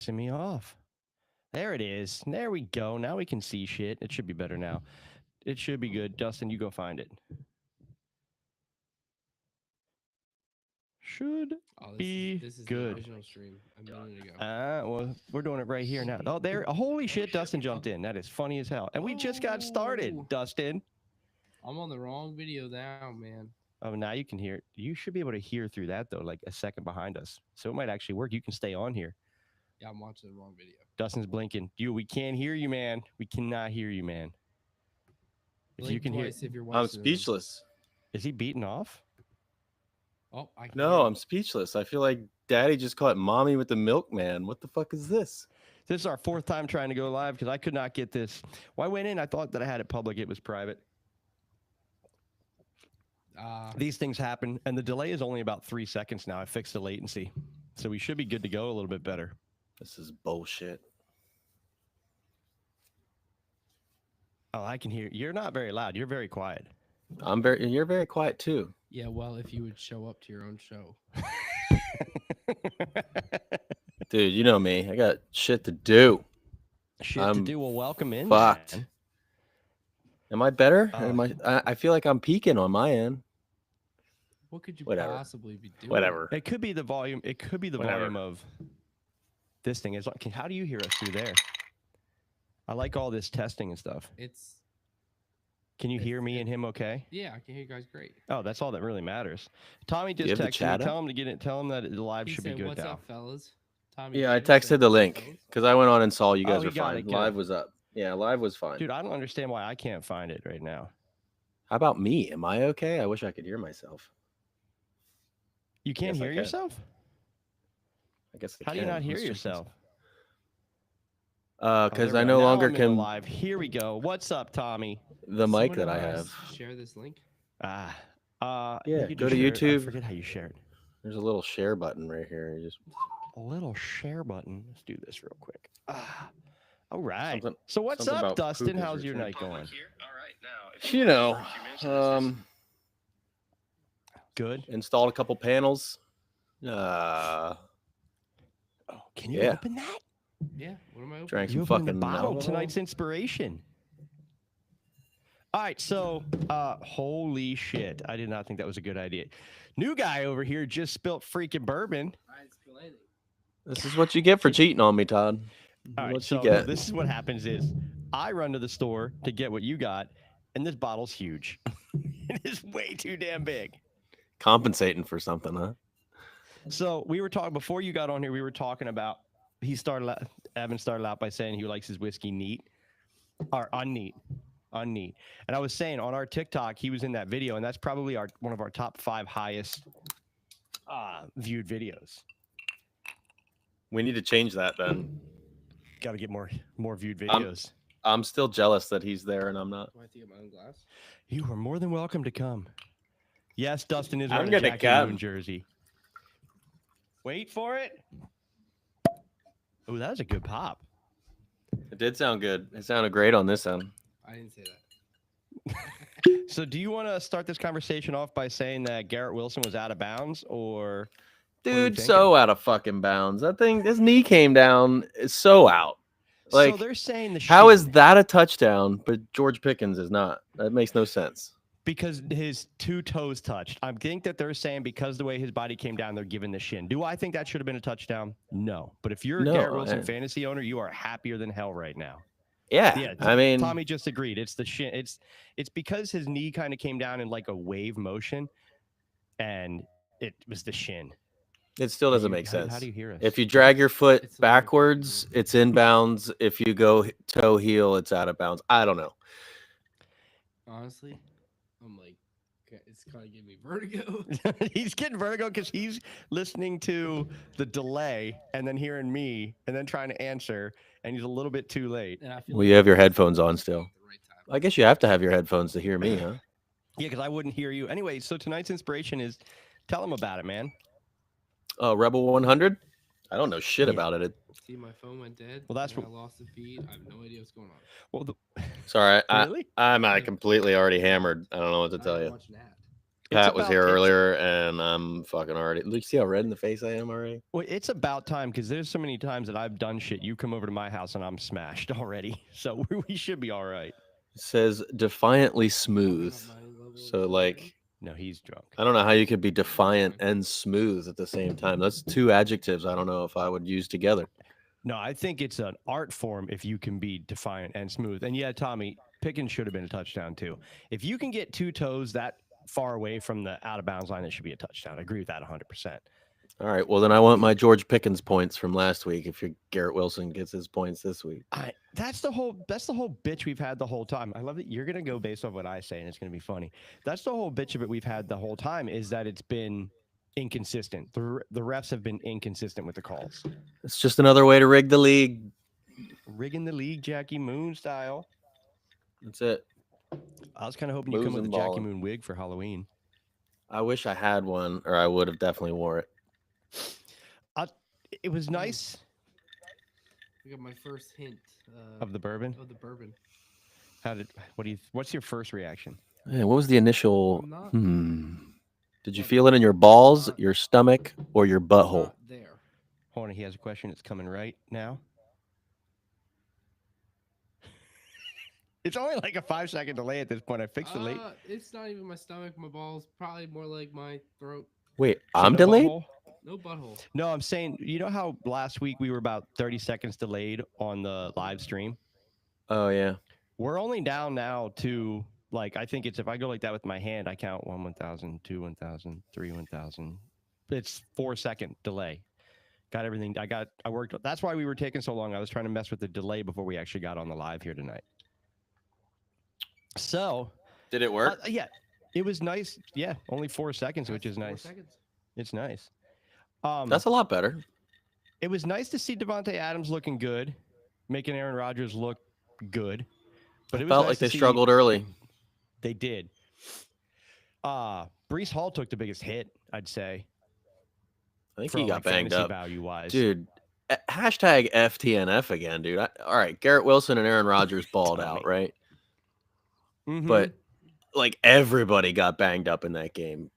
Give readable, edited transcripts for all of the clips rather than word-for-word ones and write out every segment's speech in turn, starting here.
me off. There it is. There we go. Now we can see shit. It should be better now. It should be good. Dustin, you go find it. Should Oh, be this is the good. original stream a minute ago. Well, we're doing it right here now. Oh, there. Holy shit, Dustin jumped in. That is funny as hell. And we just got started, Oh. Dustin. I'm on the wrong video now, man. Oh, now you can hear it. You should be able to hear through that, though, like a second behind us. So it might actually work. You can stay on here. Yeah, I'm watching the wrong video. Dustin's blinking. We can't hear you, man. We cannot hear you, man. If Blink you can hear, twice if you're I'm watching. speechless. is he beating off? Oh, I can No, hear I'm speechless. I feel like Daddy just caught Mommy with the milkman. What the fuck is this? This is our fourth time trying to go live because I could not get this. When I went in, I thought that I had it public. It was private. These things happen, and the delay is only about 3 seconds now. I fixed the latency, so we should be good to go a little bit better. This is bullshit. Oh, I can hear. You're not very loud. You're very quiet. You're very quiet too. Yeah, well, if you would show up to your own show. Dude, you know me. I got shit to do. Shit to do. Well, welcome in. Fucked. Man. Am I better? I feel like I'm peaking on my end. What could you Whatever. possibly be doing? Whatever. It could be the volume. It could be the volume of this thing. How do you hear us through there? I like all this testing and stuff. Can you hear me and him okay? Yeah, I can hear you guys great. Oh, that's all that really matters. Tommy just texted me. Tell him to get it. Tell him that the live should be good What's now. up, fellas? Tommy, Yeah, I texted the link because I went on and saw you guys were fine. It, live was up. Yeah, live was fine. Dude, I don't understand why I can't find it right now. How about me? Am I okay? I wish I could hear myself. You can't hear yourself? I guess I How do you not hear yourself? Because I no longer can. Live. Here we go. What's up, Tommy? The mic that I have. Share this link. Yeah, go to YouTube. I forget how you share it. There's a little share button right here. You just a little share button. Let's do this real quick. All right. Something, so what's up, Dustin? How's your night going? All right, now. You know, good. Installed a couple panels. Oh, can you open that? Yeah. What am I opening? Drank some fucking bottle. Tonight's inspiration. All right, so holy shit. I did not think that was a good idea. New guy over here just spilt freaking bourbon. This is what you get for cheating on me, Todd. All right, what you get. This is what happens is I run to the store to get what you got, and this bottle's huge. It is way too damn big. Compensating for something, huh? So we were talking before you got on here. We were talking about Evan started out by saying he likes his whiskey neat or unneat. And I was saying on our TikTok, he was in that video, and that's probably one of our top 5 highest viewed videos. We need to change that then. Got to get more viewed videos. I'm still jealous that he's there and I'm not. Do I have to get my own glass? You are more than welcome to come. Yes, Dustin is wearing a Jackie Moon jersey. Wait for it. Oh, that was a good pop. It did sound good. It sounded great on this end. I didn't say that. So do you want to start this conversation off by saying that Garrett Wilson was out of bounds, or dude, so out of fucking bounds? That thing, his knee came down, is so out. Like, so they're saying how is that a touchdown, but George Pickens is not? That makes no sense. Because his 2 toes touched. I think that they're saying because the way his body came down, they're giving the shin. Do I think that should have been a touchdown? No. But if you're a Garrett Wilson fantasy owner, you are happier than hell right now. Yeah, I mean, Tommy just agreed. It's the shin. It's because his knee kind of came down in like a wave motion, and it was the shin. It still doesn't make sense. How do you hear us? If you drag your foot backwards, it's inbounds. If you go toe heel, it's out of bounds. I don't know. Honestly, I'm like, it's kind of giving me vertigo. He's getting vertigo because he's listening to the delay and then hearing me and then trying to answer, and he's a little bit too late. Well, you have your headphones on still. I guess you have to have your headphones to hear me, huh? Yeah, because I wouldn't hear you. Anyway, so tonight's inspiration is, tell him about it, man. Rebel 100? I don't know shit about it. See, my phone went dead. Well, that's I lost the feed. I have no idea what's going on. Well, sorry, really? I'm completely already hammered. I don't know what to tell you. Pat was about- here it's- earlier, and I'm fucking already. Look, see how red in the face I am already? Well, it's about time because there's so many times that I've done shit. You come over to my house and I'm smashed already. So we should be all right. It says defiantly Talking smooth. about my level of So, drinking. like, No, he's drunk. I don't know how you could be defiant and smooth at the same time. That's two adjectives I don't know if I would use together. No, I think it's an art form if you can be defiant and smooth. And yeah, Tommy, Pickens should have been a touchdown too. If you can get two toes that far away from the out of bounds line, it should be a touchdown. I agree with that 100%. All right. Well, then I want my George Pickens points from last week. If your Garrett Wilson gets his points this week, That's the whole bitch we've had the whole time. I love that you're gonna go based off what I say, and it's gonna be funny. That's the whole bitch of it we've had the whole time is that it's been inconsistent. The refs have been inconsistent with the calls. it's just another way to rig the league. Rigging the league, Jackie Moon style. That's it. I was kind of hoping you come with a Losing Jackie ballin'. Moon wig for Halloween. I wish I had one, or I would have definitely wore it. It was nice I got my first hint of the bourbon. of the bourbon. What's your first reaction? Man, what was the initial? I'm not- Did you feel it in your balls, not- your stomach, or your butthole? Not there. Hold on, he has a question. It's coming right now. It's only like a 5-second delay at this point. I fixed the late. It's not even my stomach, my balls. Probably more like my throat. Wait, So I'm no delayed. butthole? No butthole. No, I'm saying, you know how last week we were about 30 seconds delayed on the live stream? Oh yeah. We're only down now to, like, I think it's, if I go like that with my hand, I count 1, 1,000, 2, 1,000, 3, 1,000. It's 4-second delay. Got everything. I worked. That's why we were taking so long. I was trying to mess with the delay before we actually got on the live here tonight. So, Did it work? yeah, it was nice. Yeah, only 4 seconds, which That's is 4 nice. seconds. It's nice. That's a lot better. It was nice to see Devontae Adams looking good, making Aaron Rodgers look good. But It it was felt nice like to they see- struggled early. They did. Brees Hall took the biggest hit, I'd say. I think for, he got like, banged fantasy up, value wise. dude. Hashtag FTNF again, dude. All right, Garrett Wilson and Aaron Rodgers balled out, Tommy. right? Mhm. But like everybody got banged up in that game.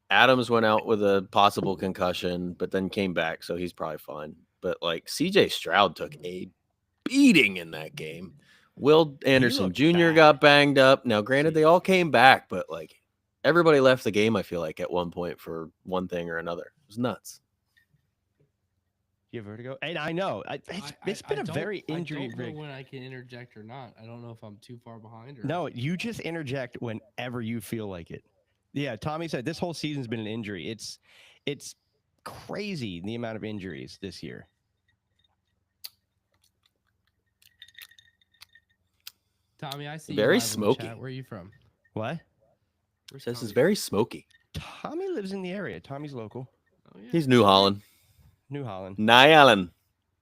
Adams went out with a possible concussion, but then came back, so he's probably fine. But like CJ Stroud took a beating in that game. Will Anderson looked Jr. bad. got banged up. Now, granted, they all came back, but like everybody left the game, I feel like, at one point for one thing or another. It was nuts. You have vertigo? And I know. It's been a very injury I don't know rig. when I can interject or not. I don't know if I'm too far behind or No, you just interject whenever you feel like it. Yeah, Tommy said this whole season's been an injury. It's crazy the amount of injuries this year. Tommy, I see. Very you live in the smoky. chat. Where are you from? What? Where's This is Tommy very smoky. Tommy lives in the area. Tommy's local. from? Oh, yeah. He's New Holland. New Holland. Nye Allen.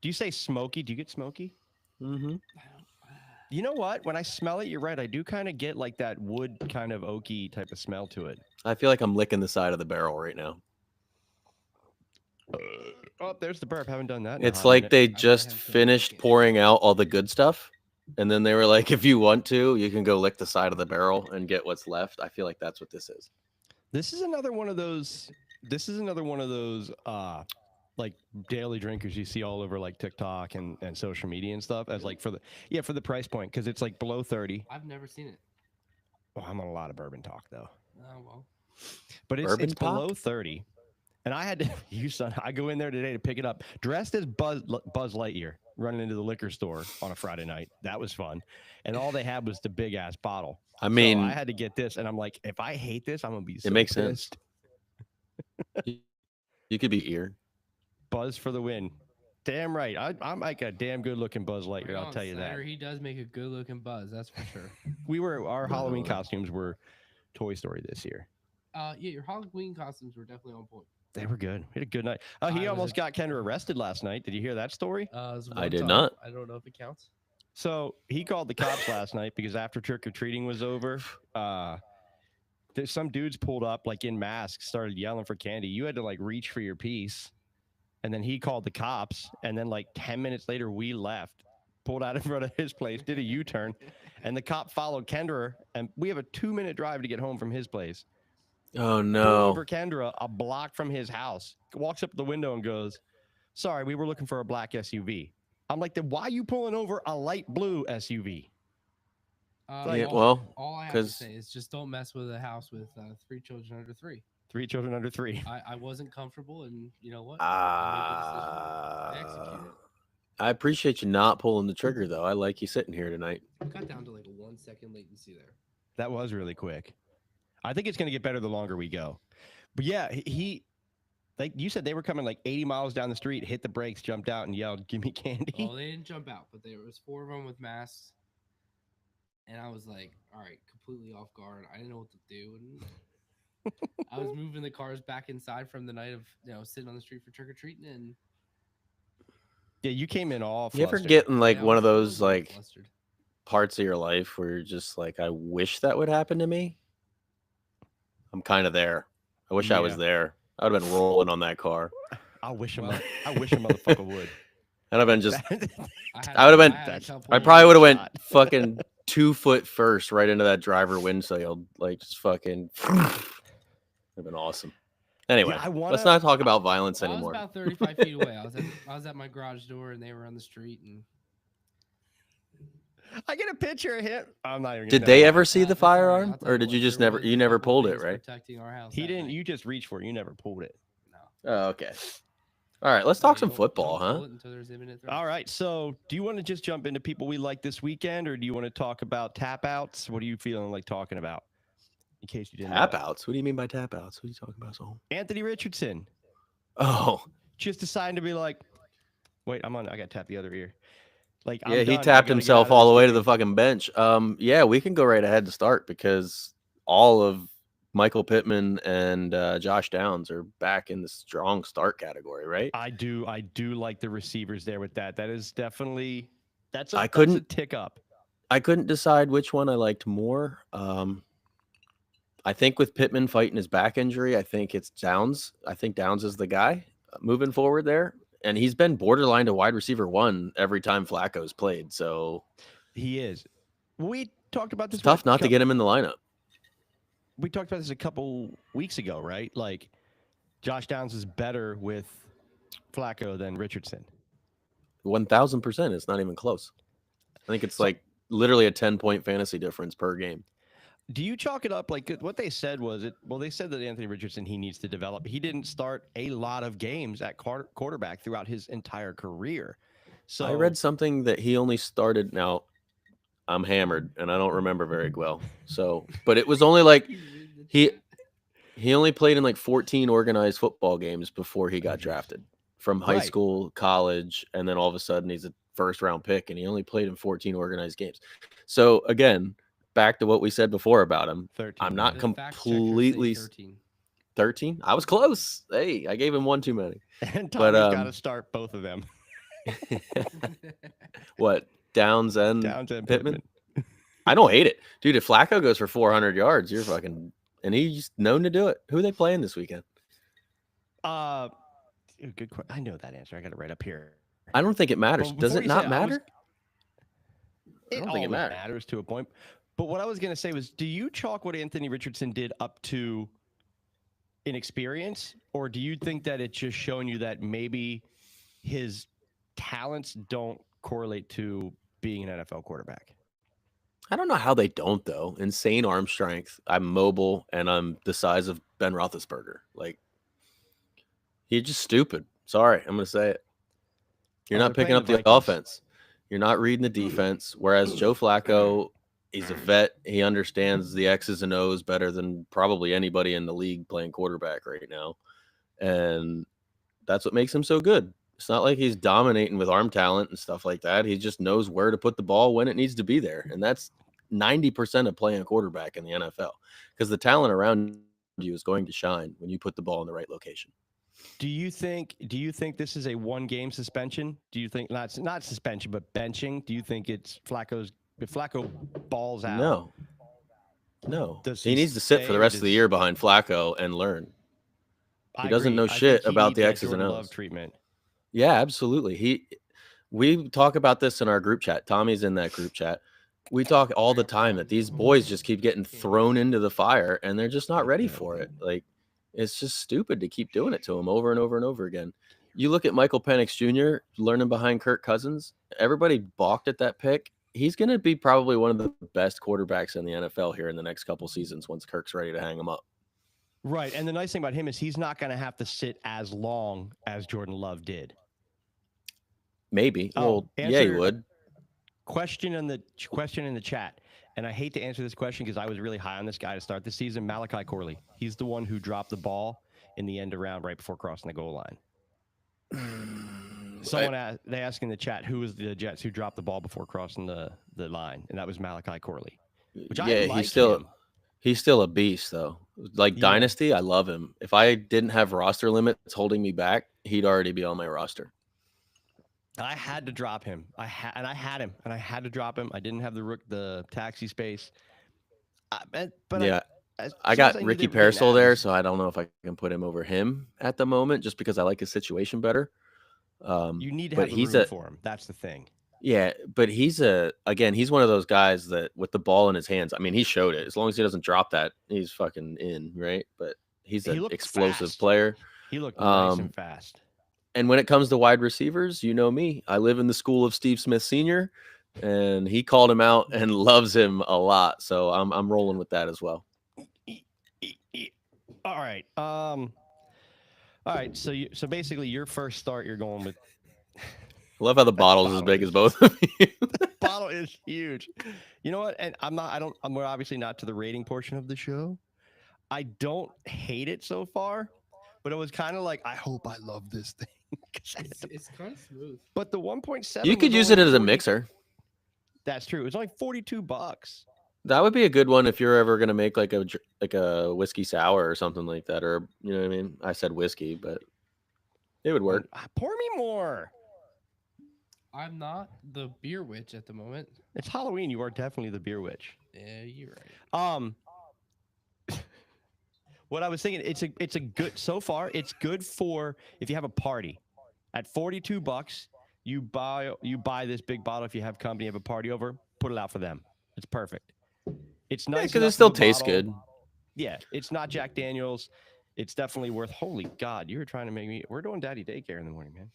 Do you say smoky? Do you get smoky? Mm-hmm. I don't- You know what? When I smell it, you're right. I do kind of get like that wood kind of oaky type of smell to it. I feel like I'm licking the side of the barrel right now. Oh, there's the burp. Haven't done that. in a It's hot like minute. they might just have to finished lick it. pouring out all the good stuff. And then they were like, if you want to, you can go lick the side of the barrel and get what's left. I feel like that's what this is. This is another one of those. This is another one of those like daily drinkers you see all over like TikTok and social media and stuff as like for the price point because it's like below 30. I've never seen it. Well, I'm on a lot of bourbon talk though, Oh well. but it's Bourbon below talk? 30. And I had to you son. I go in there today to pick it up dressed as Buzz Lightyear running into the liquor store on a Friday night. That was fun, and all they had was the big ass bottle. I So mean, I had to get this, and I'm like, if I hate this, I'm gonna be. So makes sense. pissed. you could be ear. Buzz for the win. Damn right. I'm like a damn good looking Buzz Lightyear. Right I'll on, tell you that. Senator. He does make a good looking buzz. That's for sure. Our Halloween costumes were Toy Story this year. Yeah, your Halloween costumes were definitely on point. They were good. We had a good night. I He was almost a- got Kendra arrested last night. Did you hear that story? It was I one did time. not. I don't know if it counts. So he called the cops last night because after trick or treating was over, there's some dudes pulled up like in masks, started yelling for candy. You had to like reach for your piece, and then he called the cops. And then like 10 minutes later, we left, pulled out in front of his place, did a U-turn, and the cop followed Kendra. And we have a 2-minute drive to get home from his place. Oh pull no. over Kendra a block from his house, walks up the window and goes, "Sorry, we were looking for a black SUV." I'm like, then why are you pulling over a light blue SUV? Yeah, well, all I have to 'cause- say is just don't mess with a house with 3 children under 3. 3 children under 3. I wasn't comfortable, and you know what? I made the decision. I executed. I appreciate you not pulling the trigger though. I like you sitting here tonight. Got down to like a 1 second latency there. That was really quick. I think it's going to get better the longer we go. But yeah, he like you said, they were coming like 80 miles down the street, hit the brakes, jumped out, and yelled, "Give me candy." Oh, they didn't jump out, but there was 4 of them with masks, and I was like, all right, completely off guard. I didn't know what to do, and I was moving the cars back inside from the night of sitting on the street for trick or treating, and Yeah, you came in all You ever flustered. get in like yeah, one of I those was a little like flustered. parts of your life where you're just like, I wish that would happen to me? I'm kind of there. I wish I was Yeah. there. I would have been rolling on that car. I wish a Well- I wish a motherfucker would. I'd have been just I would've been- had a couple I of- probably would have went shot. fucking 2 foot first right into that driver windshield, like just fucking. Would have been awesome. Anyway, Yeah, I wanna- let's not talk about violence Well, I was anymore. about 35 feet away. I was at my garage door, and they were on the street. And I get a picture of him. I'm not even. Did gonna they tell ever you. see the That's all right. firearm, I'll tell or did what, you just there never? was You a never couple pulled it, things right? Protecting our house. He that didn't. night. You just reached for it. You never pulled it. No. Oh, okay. All right, let's talk some Don't football, pull huh? it until there's imminent threat. All right. So, do you want to just jump into people we like this weekend, or do you want to talk about tap outs? What are you feeling like talking about? In case you didn't know. Tap outs? What do you mean by tap outs? What are you talking about, Soul? Anthony Richardson Oh, just decided to be like, wait, I got to tap the other ear. Like, I'm yeah, he done. I tapped gotta get himself out of all the this way to game. the fucking bench. Yeah, we can go right ahead to start because all of Michael Pittman and Josh Downs are back in the strong start category, right? I do like the receivers there with that. That is definitely that's I a couldn't- tick up. I couldn't decide which one I liked more. I think with Pittman fighting his back injury, I think it's Downs. I think Downs is the guy moving forward there. And he's been borderline to wide receiver 1 every time Flacco's played. So He is. We talked about this. it's tough not to get him in the lineup. We talked about this a couple weeks ago, right? Like, Josh Downs is better with Flacco than Richardson. 1000%. It's not even close. I think it's like literally a 10-point fantasy difference per game. Do you chalk it up like what they said was it? Well, they said that Anthony Richardson he needs to develop. He didn't start a lot of games at quarterback throughout his entire career. So I read something that he only started. Now, I'm hammered and I don't remember very well. So, but it was only like he only played in like 14 organized football games before he got drafted from high Right. school, college, and then all of a sudden he's a first round pick and he only played in 14 organized games. So again, back to what we said before about him. 13. I'm not The fact checkers say completely 13. 13. I was close. Hey, I gave him one too many. And but, Tommy's got to start both of them. What? Downs and Downs and Pittman? Pittman. I don't hate it. Dude, if Flacco goes for 400 yards, you're fucking and he's known to do it. Who are they playing this weekend? Good question. I know that answer. I got it right up here. I don't think it matters. Well, Does before it you not say it, I was- matter? It don't think it all matters. matters to a point. But what I was going to say was, do you chalk what Anthony Richardson did up to inexperience, or do you think that it's just showing you that maybe his talents don't correlate to being an NFL quarterback? I don't know how they don't though. Insane arm strength. I'm mobile and I'm the size of Ben Roethlisberger. Like he's just stupid. Sorry, I'm gonna say it. You're Oh, not they're picking playing up the the Vikings. offense. You're not reading the defense. Whereas Joe Flacco, he's a vet. He understands the X's and O's better than probably anybody in the league playing quarterback right now. And that's what makes him so good. It's not like he's dominating with arm talent and stuff like that. He just knows where to put the ball when it needs to be there. And that's 90% of playing quarterback in the NFL because the talent around you is going to shine when you put the ball in the right location. Do you think this is a one-game suspension? Do you think not suspension but benching? Do you think it's if Flacco balls out? No. Does He he needs to sit for stay the or rest of the does- year behind Flacco and learn. I He doesn't agree. know I think shit he about needs the that X's and Jordan O's. Love treatment. Yeah, absolutely. We talk about this in our group chat. Tommy's in that group chat. we talk all the time that these boys just keep getting thrown into the fire and they're just not ready for it. Like, it's just stupid to keep doing it to them over and over and over again. You look at Michael Penix Jr. learning behind Kirk Cousins. Everybody balked at that pick. He's going to be probably one of the best quarterbacks in the NFL here in the next couple seasons once Kirk's ready to hang him up. Right. And the nice thing about him is he's not going to have to sit as long as Jordan Love did. Maybe. Oh, Well, yeah, he would. Question in the chat. And I hate to answer this question because I was really high on this guy to start the season, Malachi Corley. He's the one who dropped the ball in the end around right before crossing the goal line. They asked in the chat who was the Jets who dropped the ball before crossing the line, and that was Malachi Corley. Which I like he's still a beast though. Like Dynasty, I love him. If I didn't have roster limits holding me back, he'd already be on my roster. I had to drop him. I had him, and I had to drop him. I didn't have the taxi space. But yeah, I got Ricky Pearsall there, so I don't know if I can put him over him at the moment, just because I like his situation better. You need to have the room for him. That's the thing. Yeah, but he's one of those guys that with the ball in his hands, I mean, he showed it. As long as he doesn't drop that, he's fucking in, right? But he's an explosive player. He looked nice and fast. And when it comes to wide receivers, you know me. I live in the school of Steve Smith Sr., and he called him out and loves him a lot. So I'm rolling with that as well. All right. All right. So basically, your first start, you're going with. I love how the bottle's as big as both of you. The bottle is huge. You know what? And we're obviously not to the rating portion of the show. I don't hate it so far, but it was kind of like, I hope I love this thing. It's kind of smooth. But the 1.7. You could use it as a mixer. That's true. It was only $42. That would be a good one if you're ever gonna make like a whiskey sour or something like that, or you know what I mean. I said whiskey, but it would work. Pour me more. I'm not the beer witch at the moment. It's Halloween. You are definitely the beer witch. Yeah, you're right. What I was thinking, it's a good so far. It's good for if you have a party. At $42, you buy this big bottle. If you have company, have a party over, put it out for them. It's perfect. It's nice because it still tastes good. Yeah, it's not Jack Daniels. It's definitely worth. Holy God, you were trying to make me. We're doing daddy daycare in the morning, man.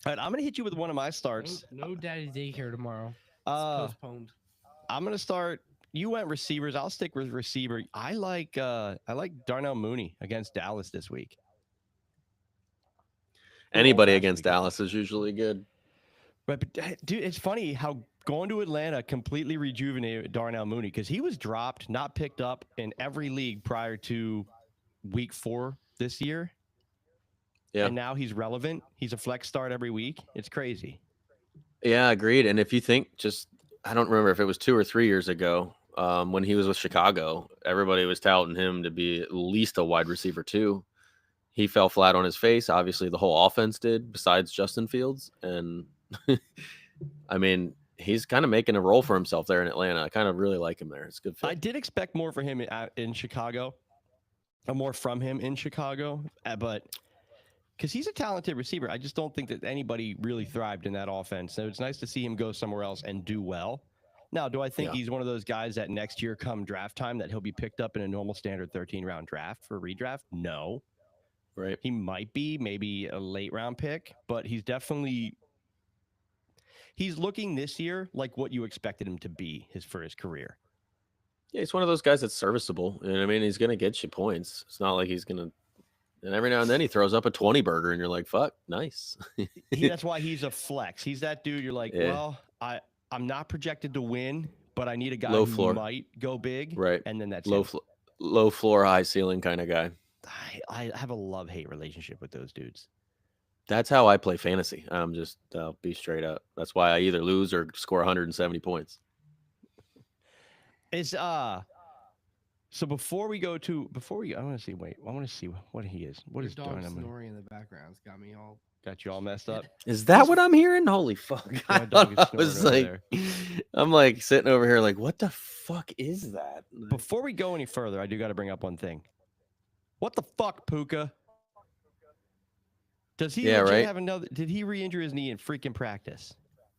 All right, I'm gonna hit you with one of my starts. No daddy daycare tomorrow. It's postponed. I'm gonna start. You went receivers. I'll stick with receiver. I like Darnell Mooney against Dallas this week. Anybody against Dallas is usually good. But dude, it's funny how going to Atlanta completely rejuvenated Darnell Mooney because he was dropped, not picked up in every league prior to week 4 this year. Yeah. And now he's relevant. He's a flex start every week. It's crazy. Yeah, agreed. And if you think I don't remember if it was 2 or 3 years ago when he was with Chicago, everybody was touting him to be at least a wide receiver 2. He fell flat on his face. Obviously, the whole offense did besides Justin Fields. And I mean, he's kind of making a role for himself there in Atlanta. I kind of really like him there. It's a good fit. I did expect more for him in Chicago, or more from him in Chicago, but because he's a talented receiver, I just don't think that anybody really thrived in that offense. So it's nice to see him go somewhere else and do well. Now, do I think he's one of those guys that next year come draft time that he'll be picked up in a normal standard 13-round draft for redraft? No. Right. He might be maybe a late round pick, but he's looking this year like what you expected him to be for his career. Yeah, he's one of those guys that's serviceable. You know what I mean? He's going to get you points. It's not like he's going to. And every now and then he throws up a 20 burger and you're like, fuck, nice. That's why he's a flex. He's that dude. You're like, well, I'm not projected to win, but I need a guy who might go big. Right. And then that's low floor, high ceiling kind of guy. I have a love-hate relationship with those dudes. That's how I play fantasy. I'll be straight up. That's why I either lose or score 170 points. So before we, I want to see. Wait, I want to see what he is. What Your is dog doing? snoring in the background's got you all messed up. Is that what I'm hearing? Holy fuck! I'm like sitting over here, like, what the fuck is that? Before we go any further, I do got to bring up one thing. What the fuck, Puka? Does he have another? Did he re-injure his knee in freaking practice?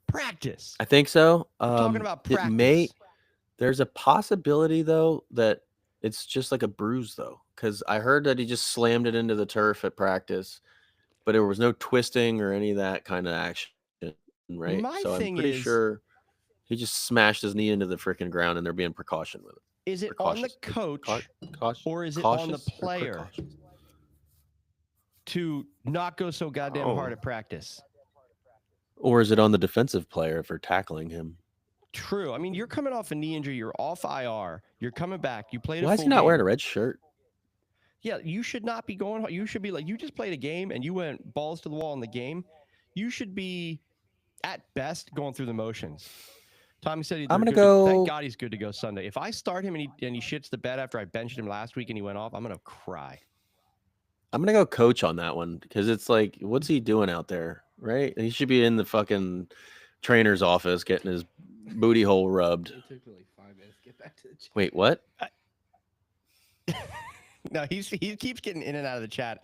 Practice. I think so. I'm talking about It practice. may. There's a possibility though that it's just like a bruise though, because I heard that he just slammed it into the turf at practice, but there was no twisting or any of that kind of action, right? My So I'm thing pretty is- sure he just smashed his knee into the freaking ground, and they're being precaution with it. Is it on the Precautious. coach Cautious. or is it on the Cautious or player precautious? to not go so goddamn hard Oh. at practice? Or is it on the defensive player for tackling him? True. I mean, you're coming off a knee injury. You're off IR. You're coming back. You played a Why is full he not wearing a game. red shirt? Yeah, you should not be going. You should be like, you just played a game and you went balls to the wall in the game. You should be, at best, going through the motions. Tommy said I'm gonna thank go- God he's good to go Sunday. If I start him and he shits the bed after I benched him last week and he went off, I'm gonna cry. I'm gonna go coach on that one because it's like, what's he doing out there, right? He should be in the fucking trainer's office getting his booty hole rubbed. It took me like 5 minutes to get back to the chat. Wait, what? No, he keeps getting in and out of the chat.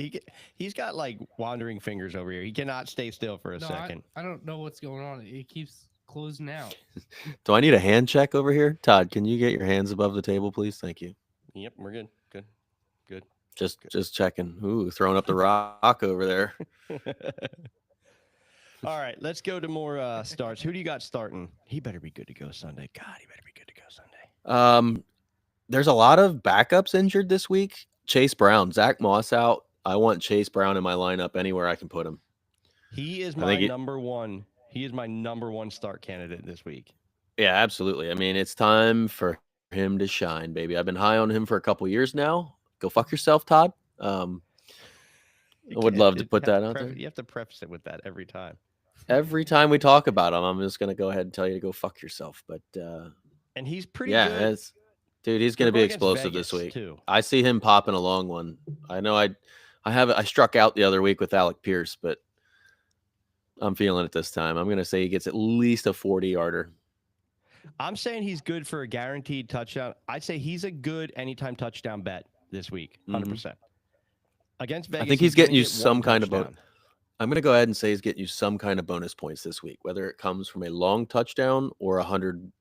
He's got like wandering fingers over here. He cannot stay still for a No, second. I don't know what's going on. It keeps closing out. Do I need a hand check over here? Todd, can you get your hands above the table, please? Thank you. Yep, we're good. Good. Just checking. Ooh, throwing up the rock over there. All right, let's go to more starts. Who do you got starting? He better be good to go Sunday. God, he better be good to go Sunday. There's a lot of backups injured this week. Chase Brown, Zach Moss out. I want Chase Brown in my lineup anywhere I can put him. He is I my think it- number one. He is my number one start candidate this week. Yeah, absolutely. I mean, it's time for him to shine, baby. I've been high on him for a couple years now. Go fuck yourself, Todd. I would love to put that out there. You have to preface it with that every time. Every time we talk about him, I'm just gonna go ahead and tell you to go fuck yourself. But And he's pretty yeah, good. dude, he's They're gonna be going against explosive this Vegas, week. too. I see him popping a long one. I know I struck out the other week with Alec Pierce, but I'm feeling it this time. I'm gonna say he gets at least a 40-yarder. I'm saying he's good for a guaranteed touchdown. I'd say he's a good anytime touchdown bet this week, 100%. Against Vegas, think he's getting gonna you get some one kind of touchdown. I'm gonna go ahead and say he's getting you some kind of bonus points this week, whether it comes from a long touchdown or 100+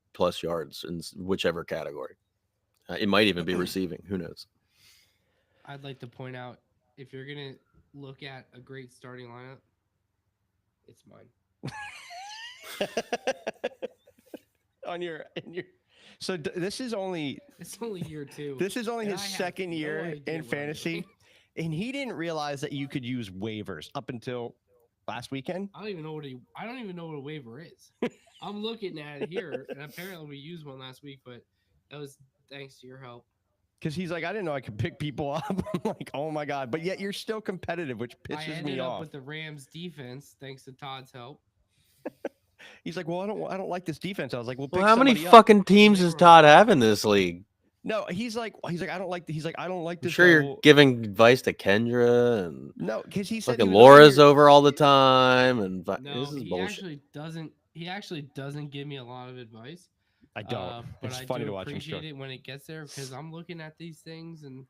yards in whichever category. It might even be receiving. Who knows? I'd like to point out, if you're gonna look at a great starting lineup, it's mine. So this is only It's only year 2. This is only And his I have second no year idea in what I'm fantasy, doing. and he didn't realize that you could use waivers up until last weekend. I don't even know what a waiver is. I'm looking at it here, and apparently we used one last week, but that was thanks to your help. Because he's like, I didn't know I could pick people up. I'm like, oh my god! But yet you're still competitive, which I pisses ended me up off. with the Rams defense thanks to Todd's help. He's like, well, I don't like this defense. I was like, well, pick Well, how many somebody up. fucking teams does Todd have in this league? No, he's like, I don't like. He's like, I don't like I'm this. sure you're whole-" giving advice to Kendra and No, because he said fucking he was over Laura's here- over all the time, and No, this is he bullshit. actually doesn't. He actually doesn't give me a lot of advice. I don't. But It's I funny do to watch him appreciate struggle. it when it gets there because I'm looking at these things and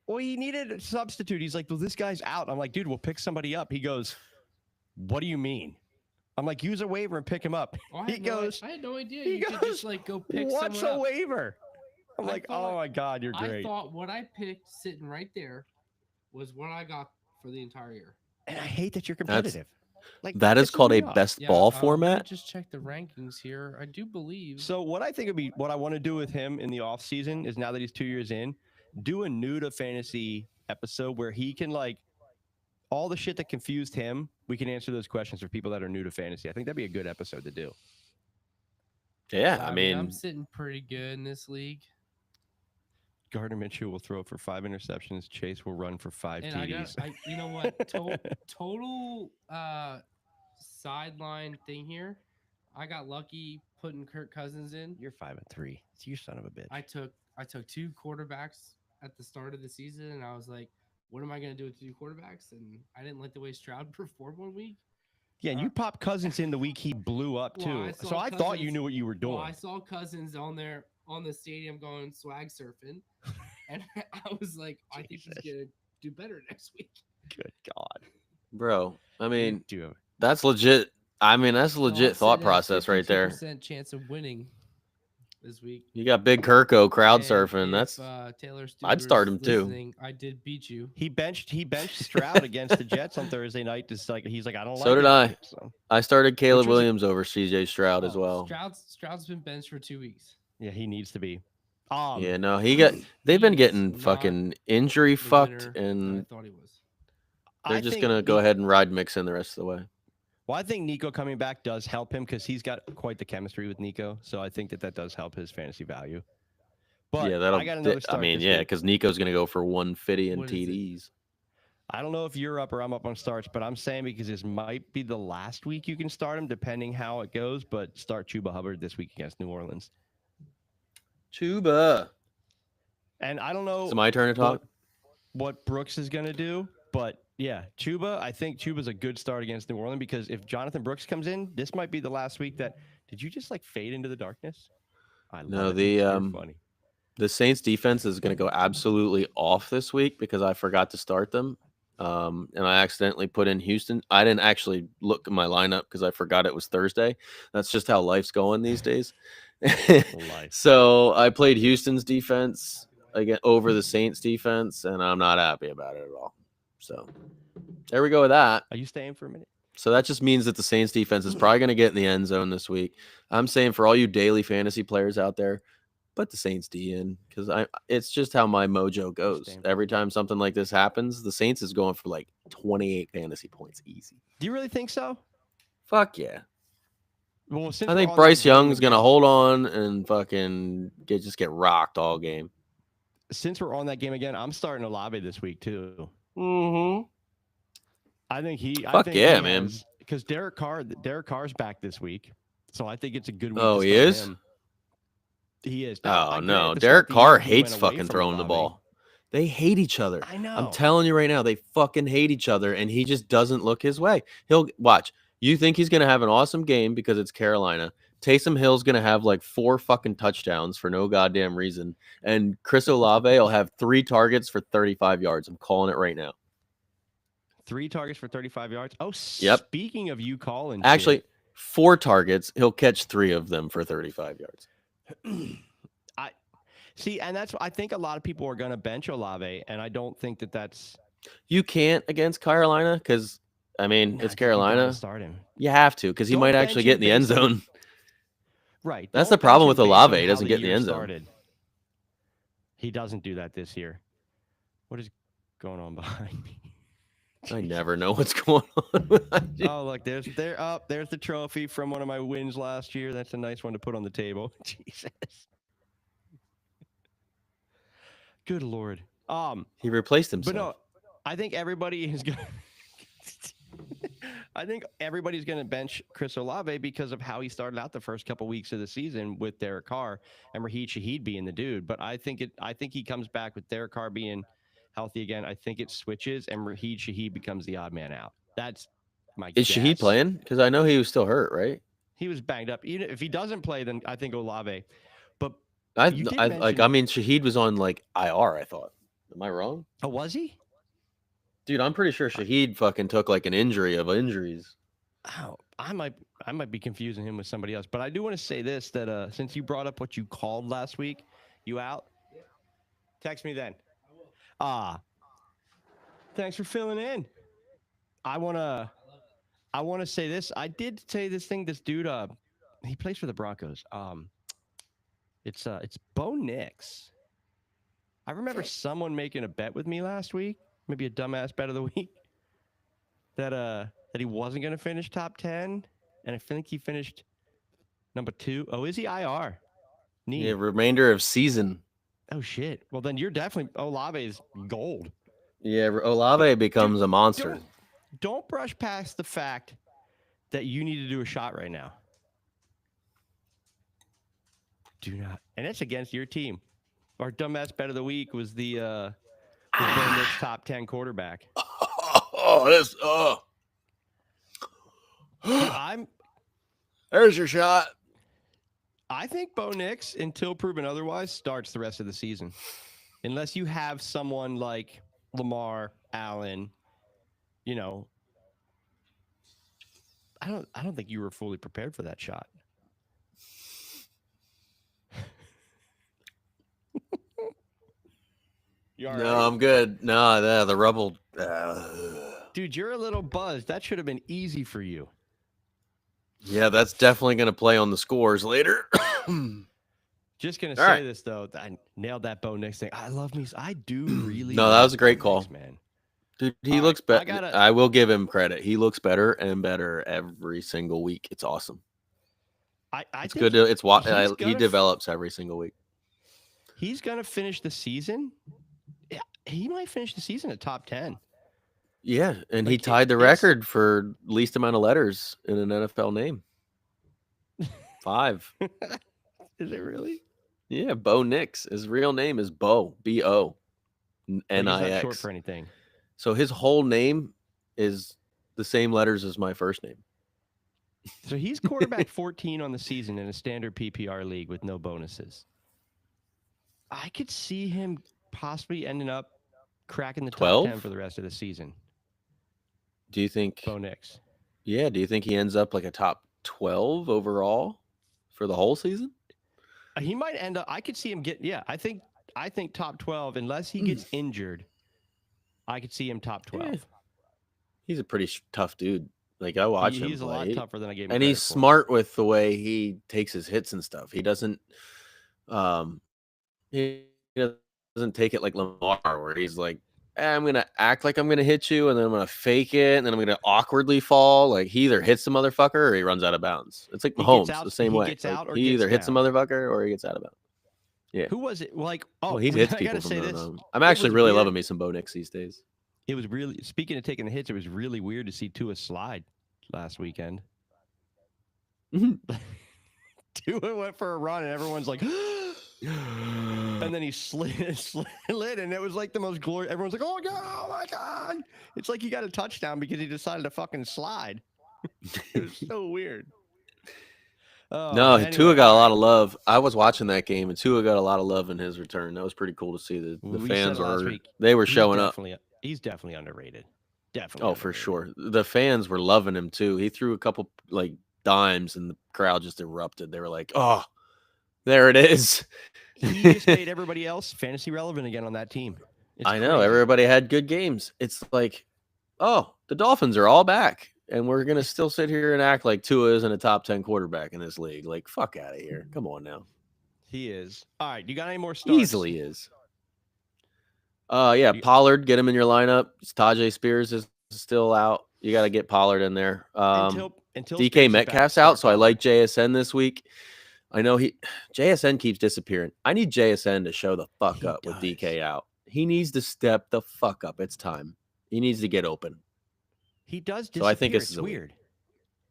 Well, he needed a substitute. He's like, well, this guy's out. I'm like, dude, we'll pick somebody up. He goes, what do you mean? I'm like, use a waiver and pick him up. oh, He goes, I had no idea. he You could goes, just like go pick what's someone a up. waiver? I'm I like, thought- oh my god, you're I great. thought what I picked sitting right there was what I got for the entire year. And I hate that you're That's- competitive. Like That is pisses called me a off. best Yeah, ball let me format. just check the rankings here. I do believe. So what I think would be what I want to do with him in the off season is now that he's 2 years in, do a new to fantasy episode where he can like all the shit that confused him. We can answer those questions for people that are new to fantasy. I think that'd be a good episode to do. Yeah, I I'm mean, sitting pretty good in this league. Gardner Minshew will throw for 5 interceptions. Chase will run for 5 And TDs. you know what? Total sideline thing here. I got lucky putting Kirk Cousins in. You're 5-3. It's you son of a bitch. I took 2 quarterbacks at the start of the season, and I was like, what am I going to do with 2 quarterbacks? And I didn't like the way Stroud performed 1 week. Yeah, and you popped Cousins in the week he blew up Well, too. I So saw I thought you Cousins- knew what you were doing. Well, I saw Cousins on there on the stadium going swag surfing, and I was like, I think he's Jesus. going to do better next week. Good God. bro, I mean, Do that's legit. I mean, that's a legit thought process right there. 52% chance of winning this week. You got Big Kirko crowd And surfing. if, That's Taylor I'd start Stuber's him too. listening, I did beat you. He benched Stroud against the Jets on Thursday night. Just like he's like, I don't like. So did it. I. So, I started Caleb was a- Williams over CJ Stroud as Oh, well. Stroud's been benched for 2 weeks. yeah, he needs to be. Yeah, no, they've been he's getting not fucking injury The fucked, winner that and I thought he was. they're I just think gonna go ahead and ride Mixon the rest of the way. Well, I think Nico coming back does help him because he's got quite the chemistry with Nico. So I think that does help his fantasy value. But yeah, that'll. I got another start. I mean, this yeah, week. because Nico's gonna go for 150 and What is it? TDs. I don't know if you're up or I'm up on starts, but I'm saying because this might be the last week you can start him, depending how it goes. But start Chuba Hubbard this week against New Orleans. Chuba. And I don't know It's my turn to talk. what Brooks is going to do, but yeah, Chuba. I think Chuba's a good start against New Orleans because if Jonathan Brooks comes in, this might be the last week that. Did you just like fade into the darkness? I No, love it. the You're funny. The Saints defense is going to go absolutely off this week because I forgot to start them. And I accidentally put in Houston. I didn't actually look at my lineup because I forgot it was Thursday. That's just how life's going these days. Life. So I played Houston's defense again over the Saints defense, and I'm not happy about it at all. So there we go with that. Are you staying for a minute? So that just means that the Saints defense is probably going to get in the end zone this week. I'm saying for all you daily fantasy players out there, put the Saints D in because it's just how my mojo goes. Every time something like this happens, the Saints is going for like 28 fantasy points easy. Do you really think so? Fuck yeah. Well, since I we're think on Bryce that game Young's going to hold on and fucking just get rocked all game. Since we're on that game again, I'm starting Olave this week too. Mm-hmm. I think Fuck yeah, man. Because Derek Carr's back this week, so I think it's a good week. Oh, to he start is? him. He is. Now, Oh, I get no. at the Derek start of the Carr year, he hates went away fucking from throwing the Olave. ball. They hate each other. I know. I'm telling you right now, they fucking hate each other, and he just doesn't look his way. He'll watch. You think he's going to have an awesome game because it's Carolina. Taysom Hill's going to have like 4 fucking touchdowns for no goddamn reason. And Chris Olave will have 3 targets for 35 yards. I'm calling it right now. 3 targets for 35 yards. Oh, Yep. Speaking of you calling, Actually, 4 targets. He'll catch 3 of them for 35 yards. See, and I think a lot of people are going to bench Olave, and I don't think that's. You can't against Carolina because, I mean, Nah, it's I think you gotta Carolina. Start him. You have to because he Don't might bench actually him get in the end based on- zone. Right. That's don't the problem bench with him based Olave. on He how doesn't get in the year end zone. started. He doesn't do that this year. What is going on behind me? I never know what's going on. With Oh, look, there's the trophy from one of my wins last year. That's a nice one to put on the table. Jesus. Good Lord. He replaced But himself. no, I think everybody is going I think everybody's going to bench Chris Olave because of how he started out the first couple weeks of the season with Derek Carr and Raheed Shaheed being the dude. But I think he comes back with Derek Carr being healthy again. I think it switches and Raheed Shaheed becomes the odd man out. That's my Is guess. Shaheed playing? Because I know he was still hurt, right? He was banged up. Even if he doesn't play, then I think Olave. But I You did like. mention- I mean, Shaheed was on like IR. I thought. Am I wrong, oh, was he? dude? I'm pretty sure Shaheed fucking took like an injury of injuries. Oh, I might be confusing him with somebody else. But I do want to say this: that since you brought up what you called last week, you out? Text me then. Thanks for filling in. I wanna say this. I did say this thing. This dude, he plays for the Broncos. It's Bo Nix. I remember someone making a bet with me last week, maybe a dumbass bet of the week, that he wasn't gonna finish top 10, and I think he finished number 2. Oh, is he IR? Neat. Yeah, remainder of season. Oh shit. Well, then you're definitely Olave's gold. Yeah, Olave becomes a monster. Don't brush past the fact that you need to do a shot right now. Do not, and it's against your team. Our dumbass bet of the week was the Bo Nix top 10 quarterback. Oh, this. Dude, There's your shot. I think Bo Nix, until proven otherwise, starts the rest of the season. Unless you have someone like Lamar, Allen, I don't think you were fully prepared for that shot. You all No, right? I'm good. No, the rubble. Dude, you're a little buzzed. That should have been easy for you. Yeah, that's definitely going to play on the scores later. Just gonna All say right. this though. I nailed that Bo Nix thing. I love me. I do really. No, that love was a great Bo Nix, call. man. Dude, he All right, looks I better. gotta. I will give him credit. He looks better and better every single week. It's awesome. I It's think good. It's what he's he gonna develops every single week. he's gonna finish the season. Yeah, he might finish the season at top 10. Yeah, and he Like, tied the it's- record for least amount of letters in an NFL name. 5. Is it really? Yeah, Bo Nix. His real name is Bo, B-O, Like, he's not short N-I-X. for anything. So his whole name is the same letters as my first name. So he's quarterback 14 on the season in a standard PPR league with no bonuses. I could see him possibly ending up cracking the top 12? 10 for the rest of the season. Do you think? Bo Nix. Yeah, do you think he ends up like a top 12 overall for the whole season? He might end up. I could see him get. Yeah, I think top 12 unless he gets injured. I could see him top 12. Yeah. He's a pretty tough dude. Like I watch him He's a lot play. tougher than I gave him. And credit he's for. smart with the way he takes his hits and stuff. He doesn't take it like Lamar where he's like, I'm gonna act like I'm gonna hit you and then I'm gonna fake it and then I'm gonna awkwardly fall. Like he either hits the motherfucker or he runs out of bounds. It's like He Mahomes gets out- the same he way. gets Like, out or he gets either hits the down. motherfucker or he gets out of bounds. Yeah. Who was it? Like, Well, oh, he hits I people gotta from say the this. I'm It actually was really weird. loving me some Bo Nix these days. It was really, speaking of taking the hits, it was really weird to see Tua slide last weekend. Mhm. Tua went for a run and everyone's like, and then he slid, and it was like the most glorious. Everyone's like, oh my God. It's like he got a touchdown because he decided to fucking slide. It was so weird. Oh, No, but Tua anyway, got a all lot right. of love. I was watching that game, and Tua got a lot of love in his return. That was pretty cool to see. The We said fans it last were week. they were He's showing up. He's definitely underrated. Definitely. Oh, for underrated. sure. The fans were loving him too. He threw a couple like dimes, and the crowd just erupted. They were like, "Oh, there it is." He just made everybody else fantasy relevant again on that team. It's I know crazy. everybody had good games. It's like, oh, the Dolphins are all back, and we're gonna still sit here and act like Tua isn't a top 10 quarterback in this league. Like, fuck out of here. Come on now. He is. All right, you got any more starts? Easily is. Yeah, You- Pollard, get him in your lineup. Tajay Spears is still out. You got to get Pollard in there. Until DK Spears is back, Metcalf's start out, so I Pollard. like JSN this week. I know JSN keeps disappearing. I need JSN to show the fuck He up with does. DK out. He needs to step the fuck up. It's time. He needs to get open. He does So I think disappear. this It's is a week. weird.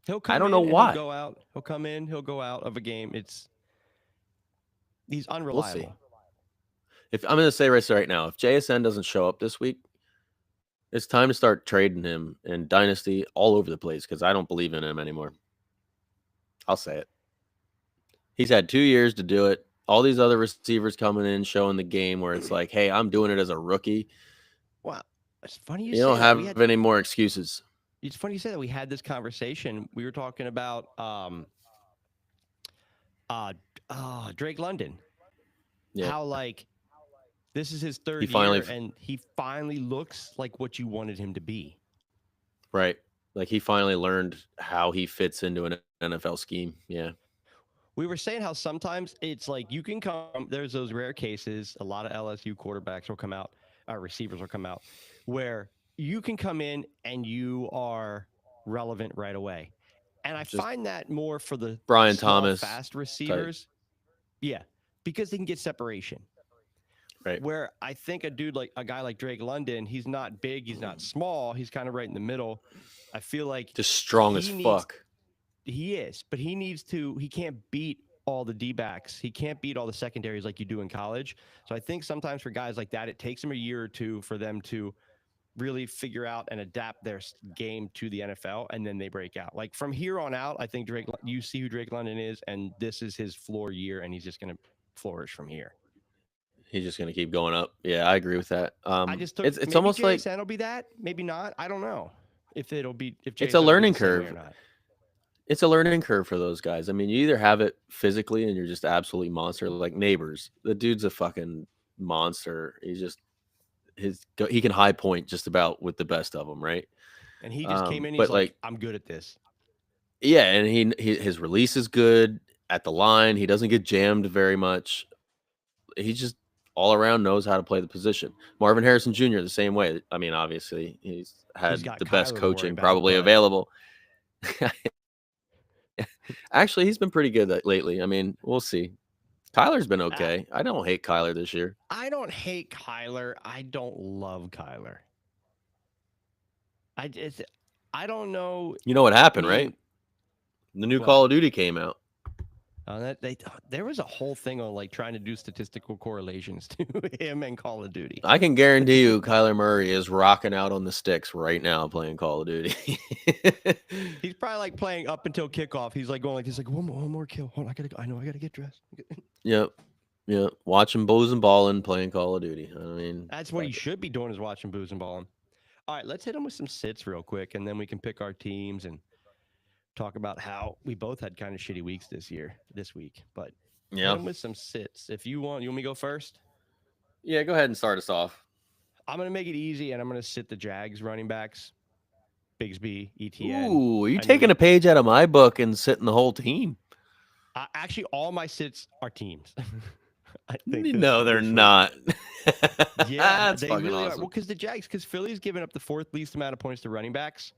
He'll come don't in know and why. He'll go out. He'll come in. He'll go out of a game. He's We'll unreliable. see. If I'm going to say right now, if JSN doesn't show up this week, it's time to start trading him in Dynasty all over the place because I don't believe in him anymore. I'll say it. He's had 2 years to do it. All these other receivers coming in, showing the game where it's like, hey, I'm doing it as a rookie. Wow, it's funny You say don't that. have any more excuses. It's funny you say that. We had this conversation. We were talking about Drake London. Yeah. How like this is his third finally year, and he finally looks like what you wanted him to be. Right. Like he finally learned how he fits into an NFL scheme. Yeah. We were saying how sometimes it's like you can come. There's those rare cases. A lot of LSU quarterbacks will come out, receivers will come out, where you can come in and you are relevant right away. And I Just find that more for the Brian small, Thomas fast receivers. Yeah, because they can get separation. Right. Where I think a guy like Drake London, he's not big, he's not small, he's kind of right in the middle. I feel like Just strong as he needs- fuck. he is, but he can't beat all the D-backs. He can't beat all the secondaries like you do in college. So I think sometimes for guys like that, it takes them a year or two for them to really figure out and adapt their game to the NFL, and then they break out. Like from here on out, I think you see who Drake London is, and this is his floor year, and he's just going to flourish from here. He's just gonna keep going up. Yeah, I agree with that. I just took it's maybe almost like JSN will be that, maybe not. I don't know if it'll be if It's a JSN will be learning the same way or curve. not. it's a learning curve for those guys. I mean, you either have it physically and you're just absolutely monster, like Neighbors. The dude's a fucking monster. He can high point just about with the best of them, right? And he just came in. But He's like, like, I'm good at this. yeah, and his release is good at the line. He doesn't get jammed very much. He just all around knows how to play the position. Marvin Harrison Jr. the same way. I mean, obviously he's had got the best Kyler to worry coaching about, probably but- available. Actually, he's been pretty good lately. I mean, we'll see. Kyler's been okay. I don't hate Kyler this year. I don't hate Kyler. I don't love Kyler. I don't know. You know what happened, mean, right? The new what? Call of Duty came out. There was a whole thing on like trying to do statistical correlations to him and Call of Duty. I can guarantee you Kyler Murray is rocking out on the sticks right now playing Call of Duty. He's probably like playing up until kickoff. He's like going like, he's like one more kill. Hold on, I gotta get dressed. Yep. Watching Bows and Ballin' playing Call of Duty. I mean, That's what he should be doing, is watching Booze and Ballin'. All right, let's hit him with some sits real quick, and then we can pick our teams and talk about how we both had kind of shitty weeks this week. But hit him with some sits. If you want me to go first? Yeah, go ahead and start us off. I'm gonna make it easy, and I'm gonna sit the Jags running backs, Bigsby, ETN. Ooh, you taking a page out of my book and sitting the whole team? Actually, all my sits are teams. I think No, they're not. Yeah, that's they fucking really are. awesome. Well, because Philly's given up the fourth least amount of points to running backs,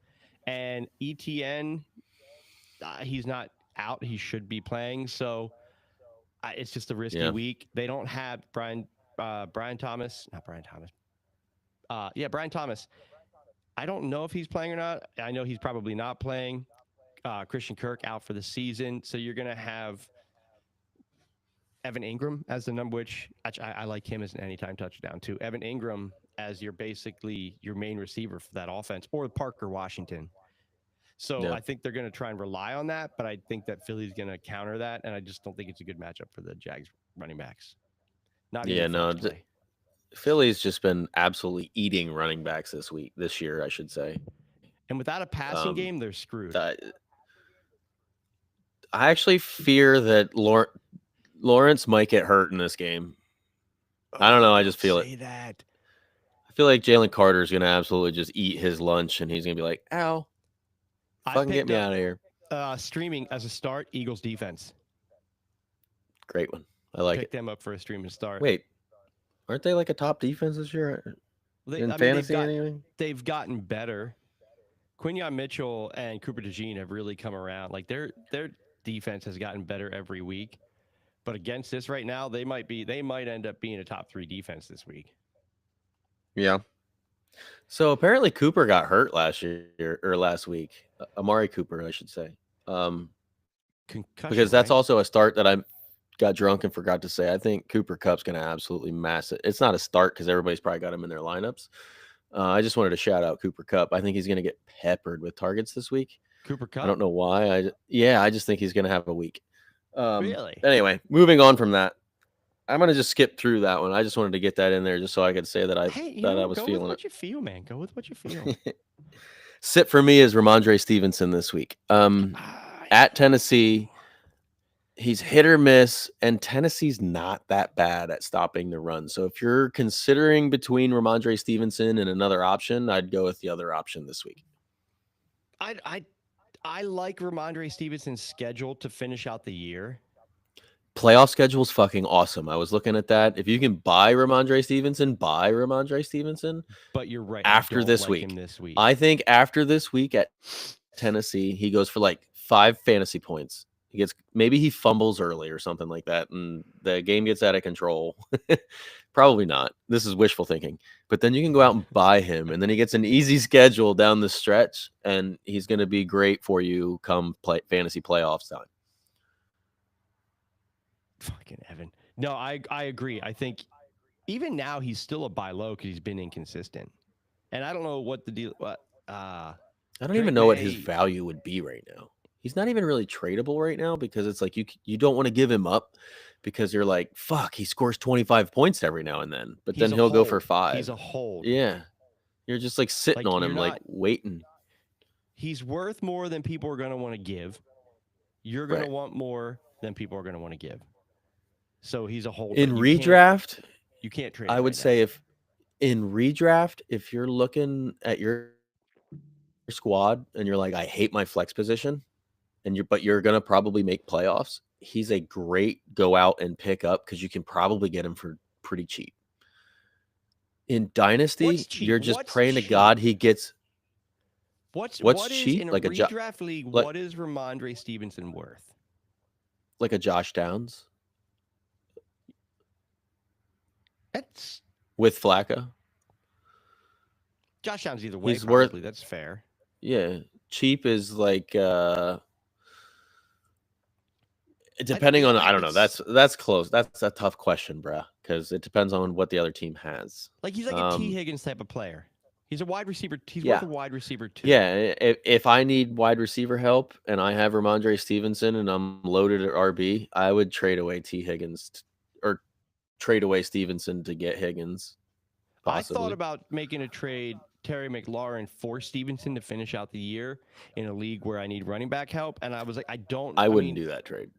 and ETN, he's not out. He should be playing, so it's just a risky week. They don't have Brian Thomas. Brian Thomas. I don't know if he's playing or not. I know he's probably not playing. Christian Kirk out for the season, so you're gonna have Evan Ingram as the number, which I like him as an anytime touchdown too. Evan Ingram as your main receiver for that offense, or Parker Washington. So I think they're going to try and rely on that, but I think that Philly's going to counter that, and I just don't think it's a good matchup for the Jags running backs. Philly's just been absolutely eating running backs this year, I should say. And without a passing game, they're screwed. I actually fear that Lawrence might get hurt in this game. I don't know. I just feel it. That. I feel like Jalen Carter is going to absolutely just eat his lunch, and he's going to be like, ow, fucking get me out of here. Streaming as a start, Eagles defense. Great one. I like Pick them up for a streaming start. Wait, aren't they like a top defense this year in fantasy anyway? They've gotten better. Quinyon Mitchell and Cooper DeJean have really come around. Like their defense has gotten better every week. But against this right now, they might end up being a top 3 defense this week. Yeah. So apparently Cooper got hurt last week. Amari Cooper, I should say. Because that's also a start that I got drunk and forgot to say. I think Cooper Kupp's going to absolutely mass it. It's not a start because everybody's probably got him in their lineups. I just wanted to shout out Cooper Kupp. I think he's going to get peppered with targets this week. Cooper Kupp? I don't know why. I just think he's going to have a week. Really? Anyway, moving on from that, I'm gonna just skip through that one. I just wanted to get that in there just so I could say that I was feeling go with it. what you feel, man. Go with what you feel. Sit for me is Ramondre Stevenson this week. At Tennessee, he's hit or miss, and Tennessee's not that bad at stopping the run. So if you're considering between Ramondre Stevenson and another option, I'd go with the other option this week. I like Ramondre Stevenson's schedule to finish out the year. Playoff schedule's fucking awesome. I was looking at that. If you can buy Ramondre Stevenson, buy Ramondre Stevenson. But you're right. After this week, I think after this week at Tennessee, he goes for like 5 fantasy points. Maybe he fumbles early or something like that, and the game gets out of control. Probably not. This is wishful thinking. But then you can go out and buy him, and then he gets an easy schedule down the stretch, and he's going to be great for you come fantasy playoffs time. Fucking Evan. No, I agree. I think even now he's still a buy low because he's been inconsistent, and I don't know what the deal. I don't even know what his value would be right now. He's not even really tradable right now because it's like you don't want to give him up because you're like, fuck, he scores 25 points every now and then, but then he'll go for 5. He's a hold. Yeah. You're just like sitting on him, like waiting. He's worth more than people are going to want to give. you're going Right. to want more than people are going to want to give. So he's a holder. In You can't- redraft, you can't trade. I him would right say in redraft, if you're looking at your squad and you're like, I hate my flex position, but you're gonna probably make playoffs, he's a great go out and pick up because you can probably get him for pretty cheap. In Dynasty, What's cheap? you're just What's praying to cheap? God he gets What what's is cheap? in a Like a redraft league? like- What is Ramondre Stevenson worth? like a Josh Downs That's with Flacco. Josh Downs either way. He's worth- Probably that's fair. Yeah, cheap is like depending on I don't know. That's close. That's a tough question, bruh, because it depends on what the other team has. Like he's like a T Higgins type of player. He's a wide receiver. He's Yeah. worth a wide receiver too. Yeah, if I need wide receiver help and I have Ramondre Stevenson and I'm loaded at RB, I would trade away T Higgins or trade away Stevenson to get Higgins. Possibly. I thought about making a trade, Terry McLaurin for Stevenson to finish out the year in a league where I need running back help, and I was like, I wouldn't do that trade.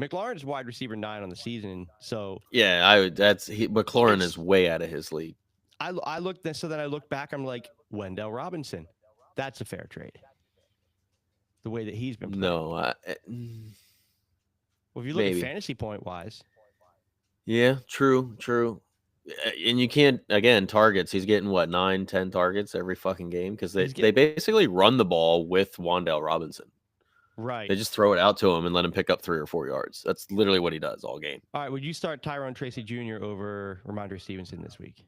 McLaurin's wide receiver 9 on the season, so Yeah, I would. McLaurin It's- is way out of his league. I looked. So then I look back, I'm like, Wendell Robinson, that's a fair trade. The way that he's been playing. No, Well, if you look maybe. at fantasy point wise, yeah, true. And you can't again targets. He's getting what 9, 10 targets every fucking game because they basically run the ball with Wandale Robinson. right? They just throw it out to him and let him pick up 3 or 4 yards. That's literally what he does all game. All right, would you start Tyrone Tracy Jr. over Ramondre Stevenson this week?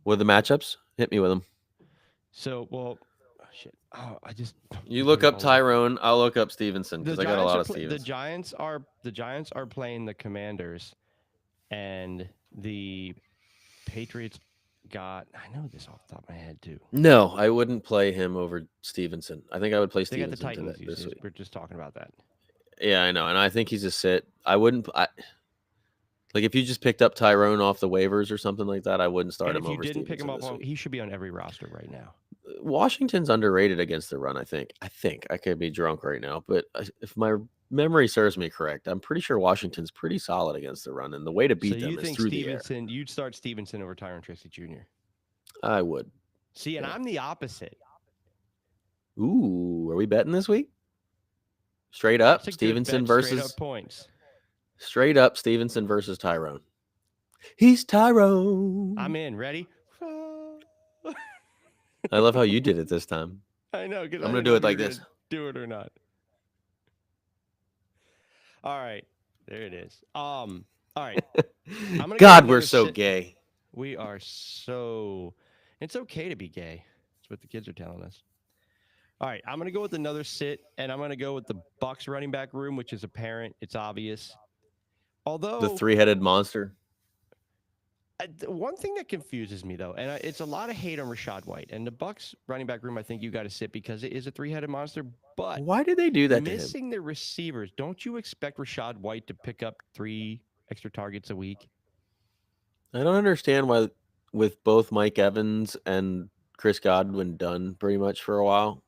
With the matchups, hit me with them. So, well, oh, shit. Oh, I just You look up Oh, Tyrone, I'll look up Stevenson because I got a lot of the Stevens. Giants are playing the Commanders, and the Patriots got. I know this off the top of my head too. No, I wouldn't play him over Stevenson. I think I would play They got the Stevenson Titans. this week. We're just talking about that. Yeah, I know, and I think he's a sit. I wouldn't. Like if you just picked up Tyrone off the waivers or something like that, I wouldn't start And him if you over didn't pick him Stevenson up, this week. he should be on every roster right now. Washington's underrated against the run. I think I could be drunk right now, but if my memory serves me correct, I'm pretty sure Washington's pretty solid against the run, and the way to beat So them you is think through the air. Stevenson? You'd start Stevenson over Tyrone Tracy Jr. I would. See, and Yeah. I'm the opposite. Ooh, are we betting this week? Straight up, That's a good Stevenson bet, straight versus up points. straight up Stevenson versus Tyrone. He's Tyrone. I'm in. Ready? I love how you did it this time. I know. I'm gonna do it like this. Do it or not. All right, there it is. All right, gonna go God, with we're another so sit- gay. we are so. It's okay to be gay. That's what the kids are telling us. All right, I'm gonna go with another sit, and I'm gonna go with the Bucks running back room, which is apparent. It's obvious. Although The 3-headed monster. One thing that confuses me though, and it's a lot of hate on Rashad White and the Bucks running back room. I think you got to sit because it is a 3-headed monster. But Why did they do that to him? missing the receivers, don't you expect Rashad White to pick up 3 extra targets a week? I don't understand why, with both Mike Evans and Chris Godwin done pretty much for a while,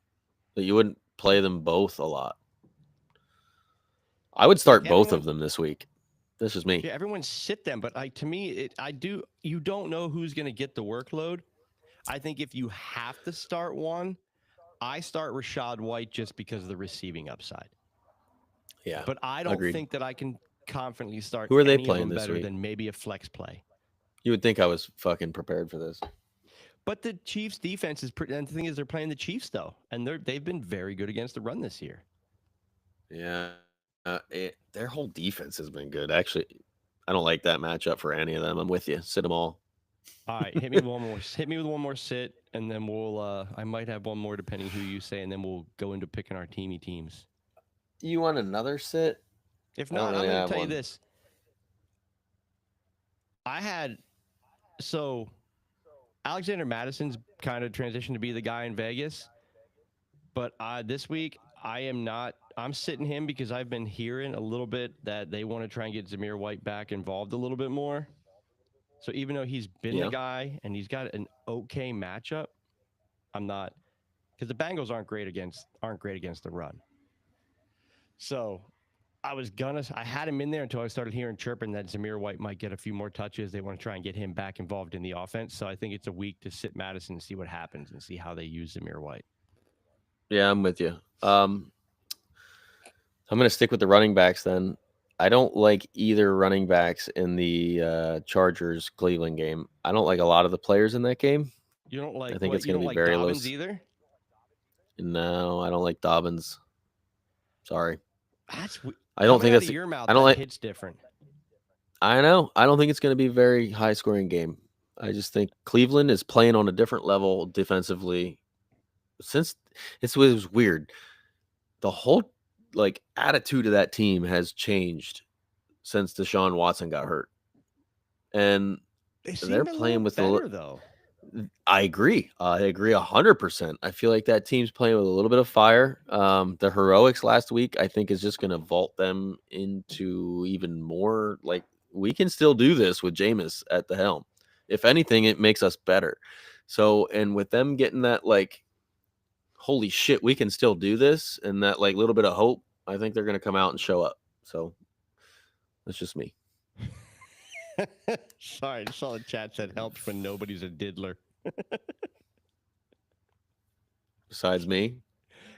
that you wouldn't play them both a lot. I would start both of them this week. This is me. Yeah, everyone sit them, but to me, you don't know who's going to get the workload. I think if you have to start one, I start Rashad White just because of the receiving upside. Yeah. But I don't Agreed. think that I can confidently start. Who are they any of playing them this better week? than maybe a flex play? You would think I was fucking prepared for this. But the Chiefs' defense is pretty. And the thing is, they're playing the Chiefs though, and they've been very good against the run this year. Yeah. Their whole defense has been good. Actually, I don't like that matchup for any of them. I'm with you. Sit them all. All right, hit me with one more. Hit me with one more sit, and then we'll. I might have one more depending who you say, and then we'll go into picking our teams. You want another sit? If I don't not, really I'm going have to tell you one. this. I had so Alexander Madison's kind of transitioned to be the guy in Vegas, but this week I am not. I'm sitting him because I've been hearing a little bit that they want to try and get Zamir White back involved a little bit more. So even though he's been Yeah. the guy and he's got an okay matchup, I'm not because the Bengals aren't great against the run. So I had him in there until I started hearing chirping that Zamir White might get a few more touches. They want to try and get him back involved in the offense. So I think it's a week to sit Madison and see what happens and see how they use Zamir White. Yeah, I'm with you. I'm going to stick with the running backs then. I don't like either running backs in the Chargers Cleveland game. I don't like a lot of the players in that game. You don't like? I think it's you going don't to be like very Dobbins low. either. No, I don't like Dobbins. Sorry. That's I don't think out that's. of your mouth. I don't that like. hits different. I know. I don't think it's going to be a very high scoring game. I just think Cleveland is playing on a different level defensively. Since it was weird, the whole attitude of that team has changed since Deshaun Watson got hurt, and they're playing with better though. I agree. I agree 100%. I feel like that team's playing with a little bit of fire. The heroics last week, I think, is just going to vault them into even more. Like, we can still do this with Jameis at the helm. If anything, it makes us better. So, and with them getting that, holy shit, we can still do this, and that, little bit of hope, I think they're going to come out and show up. So, that's just me. Sorry, I saw the chat said helps when nobody's a diddler. Besides me?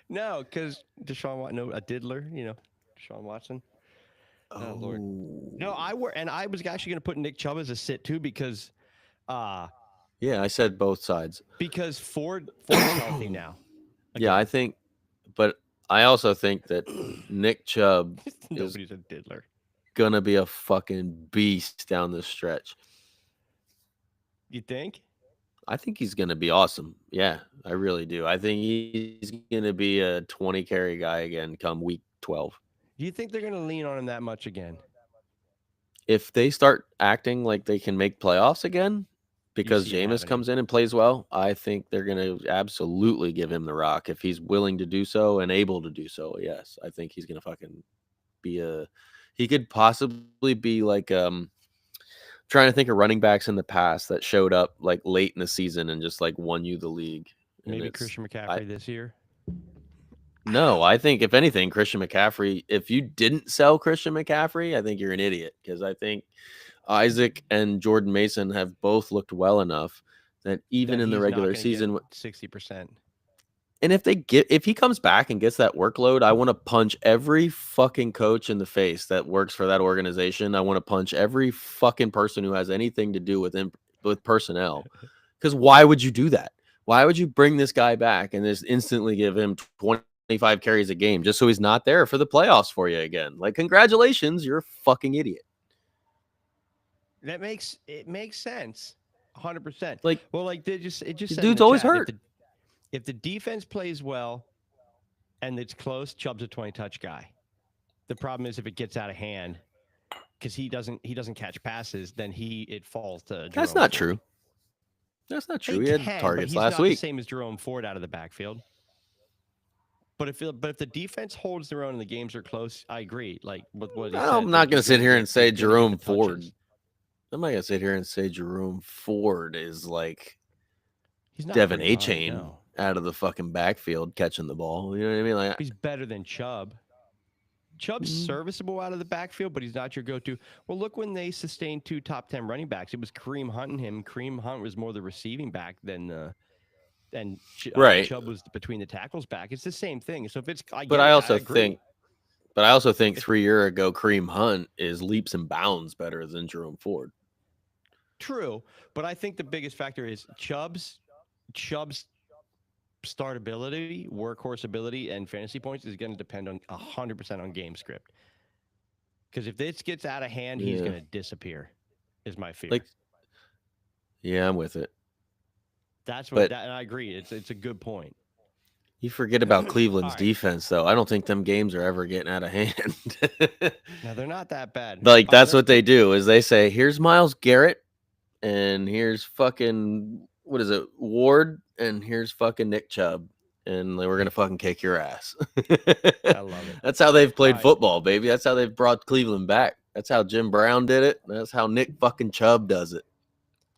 No, because Deshaun Watson, a diddler, Deshaun Watson. Oh, Lord. No, I was actually going to put Nick Chubb as a sit too because yeah, I said both sides. Because Ford's healthy now. Again. Yeah, I think, but I also think that Nick Chubb nobody's a diddler. Gonna be a fucking beast down the stretch. You think? I think he's gonna be awesome. Yeah, I really do. I think he's gonna be a 20 carry guy again come week 12. Do you think they're gonna lean on him that much again? If they start acting like they can make playoffs again, because Jameis comes in and plays well, I think they're gonna absolutely give him the rock if he's willing to do so and able to do so. Yes, I think he's gonna fucking be a. He could possibly be trying to think of running backs in the past that showed up late in the season and just won you the league. Maybe Christian McCaffrey this year. No, I think if anything, Christian McCaffrey, if you didn't sell Christian McCaffrey, I think you're an idiot because I think Isaac and Jordan Mason have both looked well enough that even in the regular season, 60%. And if he comes back and gets that workload, I want to punch every fucking coach in the face that works for that organization. I want to punch every fucking person who has anything to do with personnel. Because why would you do that? Why would you bring this guy back and just instantly give him 25 carries a game just so he's not there for the playoffs for you again? Congratulations, you're a fucking idiot. It makes sense, 100%. It just dude's always hurt. If the defense plays well and it's close, Chubb's a 20-touch guy. The problem is if it gets out of hand, because he doesn't catch passes, then it falls to Jerome That's not true. That's not true. He had targets last week. The same as Jerome Ford out of the backfield. But if the defense holds their own and the games are close, I agree. I'm not going to sit here and say Jerome Ford. I'm not going to sit here and say Jerome Ford is he's not Devin A-Chain out of the fucking backfield catching the ball. You know what I mean? He's better than Chubb. Chubb's serviceable out of the backfield, but he's not your go-to. Well, look when they sustained 2 top 10 running backs. It was Kareem Hunt and him. Kareem Hunt was more the receiving back than right. Chubb was between the tackles back. It's the same thing. So if it's, I also think 3 years ago, Kareem Hunt is leaps and bounds better than Jerome Ford. True, but I think the biggest factor is Chubb's startability, workhorse ability, and fantasy points is going to depend on 100% on game script. Because if this gets out of hand, he's going to disappear. Is my fear. Yeah, I'm with it. That's what. And I agree. It's a good point. You forget about Cleveland's defense, though. I don't think them games are ever getting out of hand. No, they're not that bad. That's what they do is they say, "Here's Myles Garrett, and here's fucking Ward, and here's fucking Nick Chubb, and we're gonna fucking kick your ass." I love it. That's how they've played football, baby. That's how they've brought Cleveland back. That's how Jim Brown did it. That's how Nick fucking Chubb does it.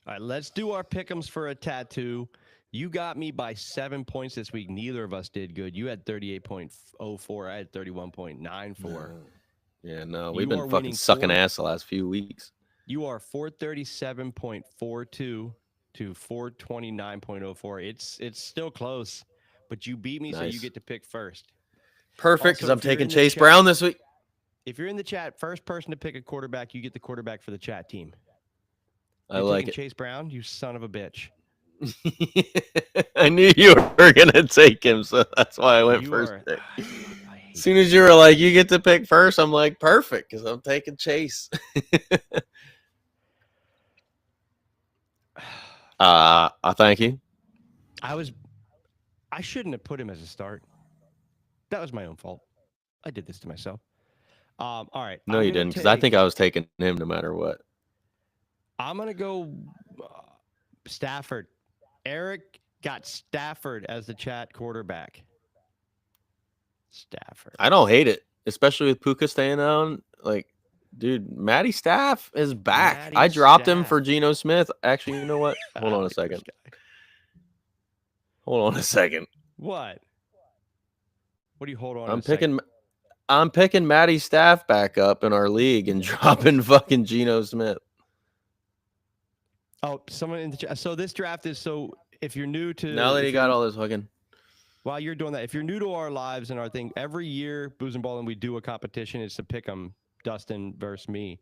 All right, let's do our pick'ems for a tattoo. You got me by 7 points this week. Neither of us did good. You had 38.04. I had 31.94. Yeah, no, You we've been are fucking winning sucking 4 ass the last few weeks. You are 437.42 to 429.04. It's still close, but you beat me, so you Nice. get to pick first. Perfect, because Also, I'm if you're taking in the Chase chat- Brown this week. If you're in the chat, first person to pick a quarterback, you get the quarterback for the chat team. I You're like taking it. Chase Brown, you son of a bitch. I knew you were gonna take him, so that's why I went You first. are- pick. I hate As soon as you were like, you get to pick first, I'm like, perfect, because I'm taking Chase. I thank you. I shouldn't have put him as a start. That was my own fault. I did this to myself. All right. No, I'm you gonna didn't, because I take- think I was taking him no matter what. I'm going to go Stafford. Eric got Stafford as the chat quarterback. Stafford. I don't hate it, especially with Puka staying on. Like, dude, Matty Staff is back. Matty I dropped him Staff. for Geno Smith. Actually, you know what? Hold I on a like this second. guy. Hold on a second. What? What do you hold on? I'm a second? picking Matty Staff back up in our league and dropping fucking Geno Smith. Oh, someone in the chat. So this draft is if you're new to Now that if he got you're- all this fucking. while you're doing that, if you're new to our lives and our thing, every year Booze and Ballin' we do a competition. It's to pick 'em, Dustin versus me.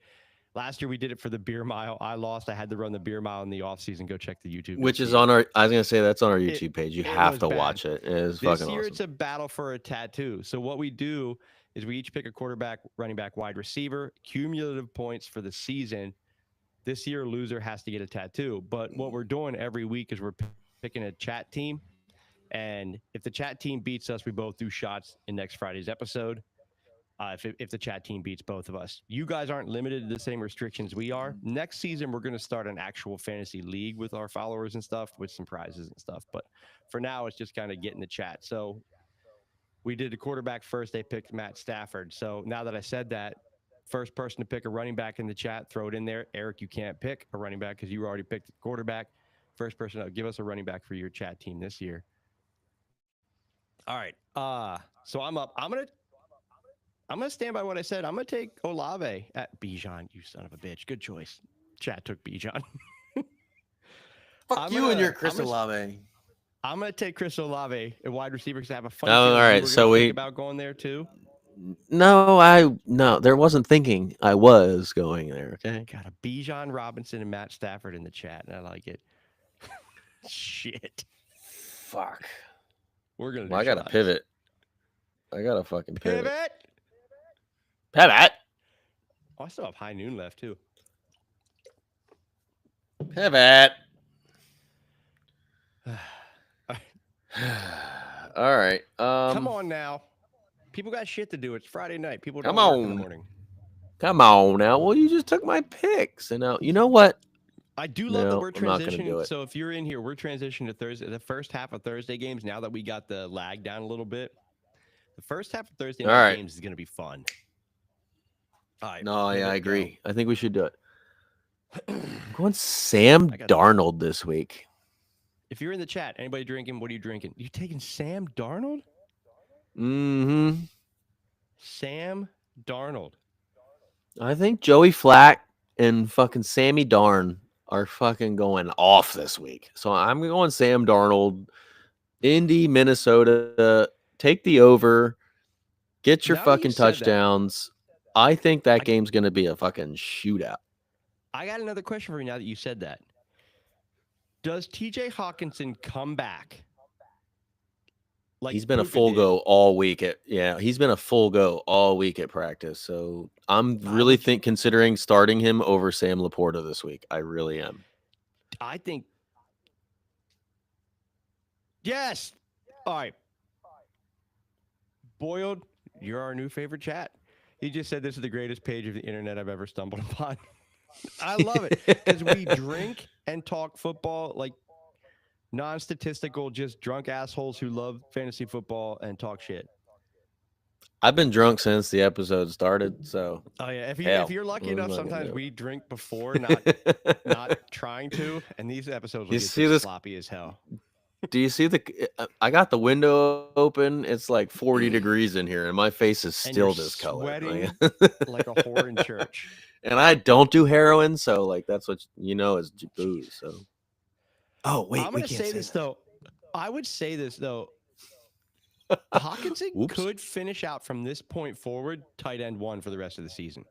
Last year we did it for the beer mile. I lost. I had to run the beer mile in the off season. Go check the YouTube. Which is video. on our. I was gonna say that's on our It- YouTube page. You it have was to bad. watch it. It is This fucking year awesome. it's a battle for a tattoo. So what we do is we each pick a quarterback, running back, wide receiver, cumulative points for the season. This year, loser has to get a tattoo. But what we're doing every week is we're picking a chat team. And if the chat team beats us, we both do shots in next Friday's episode. If the chat team beats both of us, you guys aren't limited to the same restrictions we are. Next season, we're going to start an actual fantasy league with our followers and stuff, with some prizes and stuff. But for now, it's just kind of getting the chat. So we did the quarterback first. They picked Matt Stafford. So now that I said that, first person to pick a running back in the chat, throw it in there. Eric, you can't pick a running back because you already picked the quarterback. First person to give us a running back for your chat team this year. All right. So I'm up. I'm gonna stand by what I said. I'm gonna take Olave at Bijan. You son of a bitch. Good choice. Chat took Bijan. Fuck I'm you gonna- and your I'm Chris gonna- Olave. I'm gonna take Chris Olave, a wide receiver, because I have a fun. Oh, feeling all you right, were gonna so think we- about going there too. No, there wasn't thinking. I was going there. Okay. Got a Bijan Robinson and Matt Stafford in the chat, and I like it. Shit. Fuck. We're gonna. Well, I gotta pivot. I gotta fucking pivot. Pivot. Pivot. Oh, I still have high noon left too. Pivot. All right. Come on now. People got shit to do. It's Friday night. People don't Come work in the on. morning. Come on now. Well, you just took my picks, and now you know what? I do love that No, we're I'm not gonna do transitioning. it. So if you're in here, we're transitioning to Thursday. The first half of Thursday games. Now that we got the lag down a little bit, the first half of Thursday All night right. games is going to be fun. All right. No, here yeah, I we go. agree. I think we should do it. I'm going Sam I got- Darnold this week. If you're in the chat, anybody drinking? What are you drinking? You taking Sam Darnold? Mm-hmm. Sam Darnold. I think Joey Flack and fucking Sammy Darn are fucking going off this week. So I'm going Sam Darnold, Indy, Minnesota. Take the over. Get your Now that you fucking said that- touchdowns. I think that I- game's going to be a fucking shootout. I got another question for you now that you said that. Does TJ Hawkinson come back? Like He's been a Puka full did? go all week he's been a full go all week at practice. So I'm I really would- considering starting him over Sam Laporta this week. I really am. I think. Yes. All right. Boiled, you're our new favorite chat. He just said this is the greatest page of the internet I've ever stumbled upon. I love it because we drink and talk football like non-statistical, just drunk assholes who love fantasy football and talk shit. I've been drunk since the episode started, so Oh yeah, if Hell, you're lucky I'm enough, not gonna sometimes do it. we drink before, not trying to, and these episodes will You get see just this- sloppy as hell. Do you see I got the window open. It's like 40 degrees in here, and my face is And you're still this color. sweating Like, like a whore in church. and I don't do heroin, so like that's what is booze. So, oh wait, I'm we gonna can't say this though. I would say this though. Hawkinson Oops. could finish out from this point forward tight end 1 for the rest of the season.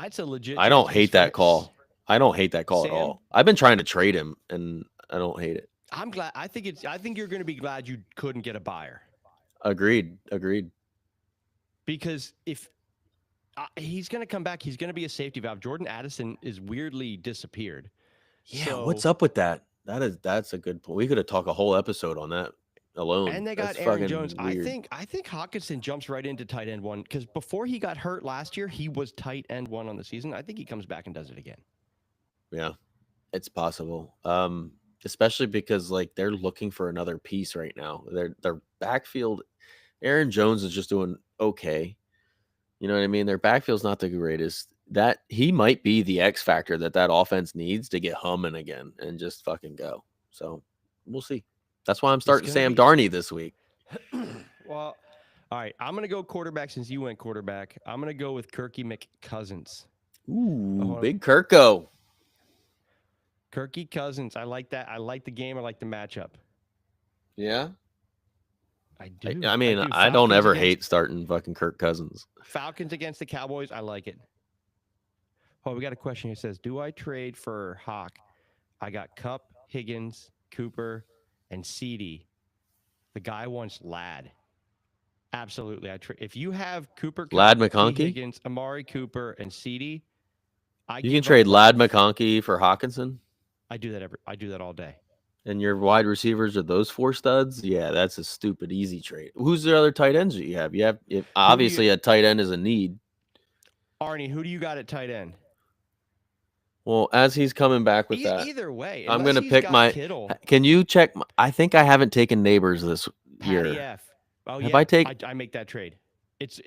It's a legit. I don't chance hate he's that fin- call. I don't hate that call at Sam? all. I've been trying to trade him, and I don't hate it. I'm glad. I think you're going to be glad you couldn't get a buyer Agreed. because if he's going to come back, he's going to be a safety valve. Jordan Addison is weirdly disappeared. Yeah, what's So- up with that? That's a good point. We could have talked a whole episode on that alone. And they got That's Aaron fucking Jones. weird. I think Hawkinson jumps right into tight end 1 because before he got hurt last year, he was tight end 1 on the season. I think he comes back and does it again. Yeah, it's possible. Especially because like they're looking for another piece right now. Their backfield, Aaron Jones is just doing okay. You know what I mean? Their backfield's not the greatest. That he might be the X factor that offense needs to get humming again and just fucking go. So we'll see. That's why I'm starting gonna Sam be- Darney this week. Well, all right. I'm going to go quarterback since you went quarterback. I'm going to go with Kirky McCousins. Ooh, on. big Kirko. Kirky Cousins. I like that. I like the game. I like the matchup. Yeah. I do. I mean, do. I don't Falcons ever against- hate starting fucking Kirk Cousins. Falcons against the Cowboys. I like it. Oh, we got a question here. It says, do I trade for Hawk? I got Cup, Higgins, Cooper, and CD. The guy wants Lad. Absolutely. If you have Cooper, Kupp, Lad T. McConkey? Higgins, Amari Cooper, and CD, You can trade Lad McConkey for Hawkinson, I do that all day. and your wide receivers are those 4 studs. Yeah, that's a stupid easy trade. Who's the other tight ends that you have? Obviously a tight end is a need. Arnie, who do you got at tight end? Well, as he's coming back with that, Either way, I'm unless gonna he's pick got my- Kittle, can you check? I think I haven't taken Neighbors this Patty year. F. Oh Have yeah, I I make that trade. It's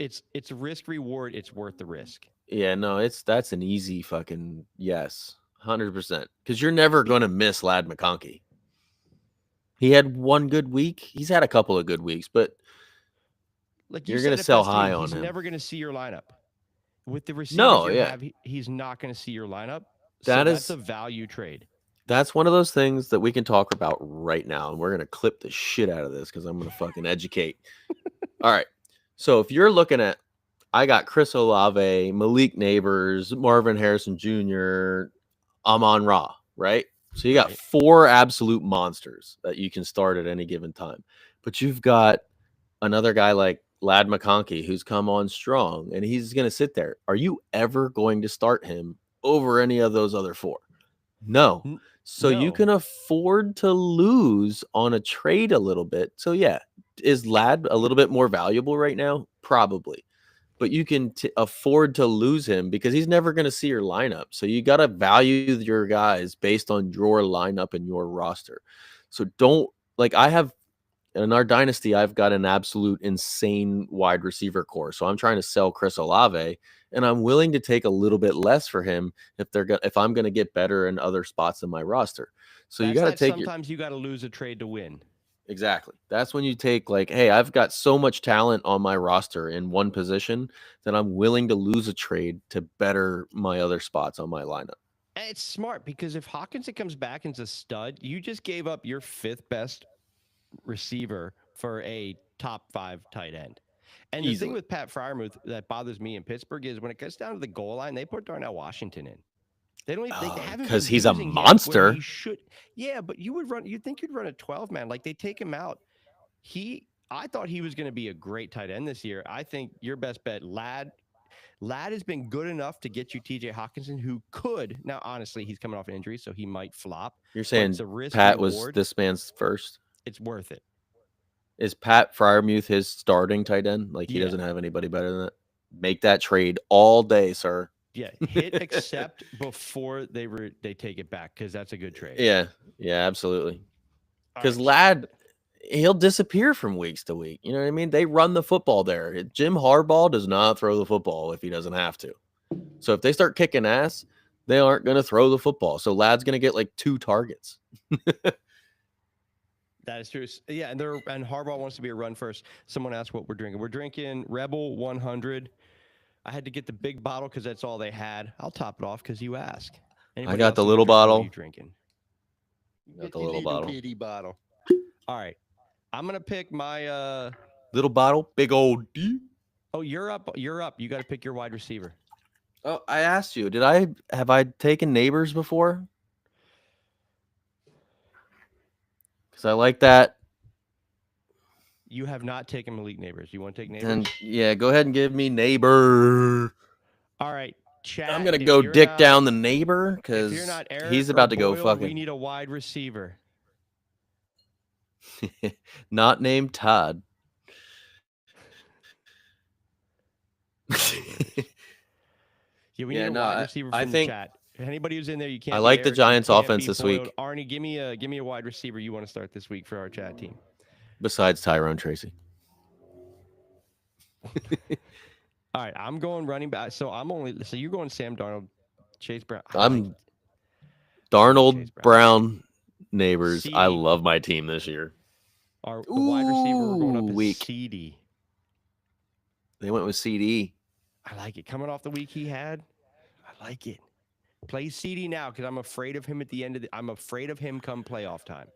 risk reward. It's worth the risk. Yeah, no, that's an easy fucking yes, 100%. Because you're never gonna miss Lad McConkey. He had one good week. He's had a couple of good weeks, but Like You're you gonna said it sell best to me, high on he's him. never going to see your lineup. With the receivers No, you yeah. have, he's not going to see your lineup. That That's is- a value trade. that's one of those things that we can talk about right now, and we're gonna clip the shit out of this because I'm gonna fucking educate. All right. So if you're looking at, I got Chris Olave, Malik Neighbors, Marvin Harrison Jr., Amon Ra, right? So you got Right. 4 absolute monsters that you can start at any given time. But you've got another guy like Lad McConkey who's come on strong, and he's going to sit there. Are you ever going to start him over any of those other 4? No. N- So you no. can afford to lose on a trade a little bit. So yeah, is Lad a little bit more valuable right now? Probably. But you can afford to lose him because he's never going to see your lineup. So you got to value your guys based on your lineup and your roster. So don't, like, I have in our dynasty, I've got an absolute insane wide receiver core. So I'm trying to sell Chris Olave, and I'm willing to take a little bit less for him if I'm going to get better in other spots in my roster. So you That's got to that take sometimes you got to lose a trade to win. exactly. That's when you take, like, hey, I've got so much talent on my roster in one position that I'm willing to lose a trade to better my other spots on my lineup. And it's smart because if Hawkinson comes back and is a stud, you just gave up your 5th best receiver for a top 5 tight end. And the Easily. thing with Pat Fryermuth that bothers me in Pittsburgh is when it gets down to the goal line, they put Darnell Washington in. They don't even Oh, they haven't 'cause been he's a using him when monster. he should. Yeah, but you'd think you'd run a 12-man. Like they take him out. I thought he was going to be a great tight end this year. I think your best bet, Lad has been good enough to get you TJ Hawkinson, who could. Now, honestly, he's coming off an injury, so he might flop. You're But saying it's a risk Pat was reward. this man's first? It's worth it. Is Pat Fryermuth his starting tight end? Like he Yeah. doesn't have anybody better than that? Make that trade all day, sir. Yeah, hit accept before they take it back because that's a good trade. Yeah, absolutely. All Because right. Lad, he'll disappear from weeks to week. You know what I mean? They run the football there. Jim Harbaugh does not throw the football if he doesn't have to. So if they start kicking ass, they aren't going to throw the football. So Lad's going to get like 2 targets. That is true. Yeah, and Harbaugh wants to be a run first. Someone asked what we're drinking. We're drinking Rebel 100. I had to get the big bottle because that's all they had. I'll top it off because you ask. I got else the in little drink- what are bottle. you drinking? Got the little bottle. bitty bottle. All right, I'm gonna pick my. Little bottle, big old D. Oh, you're up. You're up. You got to pick your wide receiver. Oh, I asked you. Have I taken Neighbors before? Because I like that. You have not taken Malik Neighbors. You want to take Neighbors? And yeah, go ahead and give me Neighbor. All right, chat. I'm gonna if go you're dick not- down the Neighbor If you're because not Eric he's or about to go Boyle, fucking We need a wide receiver. not named Todd. Yeah, we Yeah, need a no, wide I- receiver I from the think- chat. If anybody who's in there, you can't. I be like the Eric, you Giants' can't offense be this Boyle. week. Arnie, give me a wide receiver you want to start this week for our chat team. Besides Tyrone Tracy. All right, I'm going running back. So you're going Sam Darnold, Chase Brown. I'm Darnold, Chase Brown, Neighbors. I CD. love my team this year. The wide receiver we're going up Ooh, is weak. CD. They went with CD. I like it. Coming off the week he had, I like it. Play CD now because I'm afraid of him at the end of I'm afraid of him come playoff time.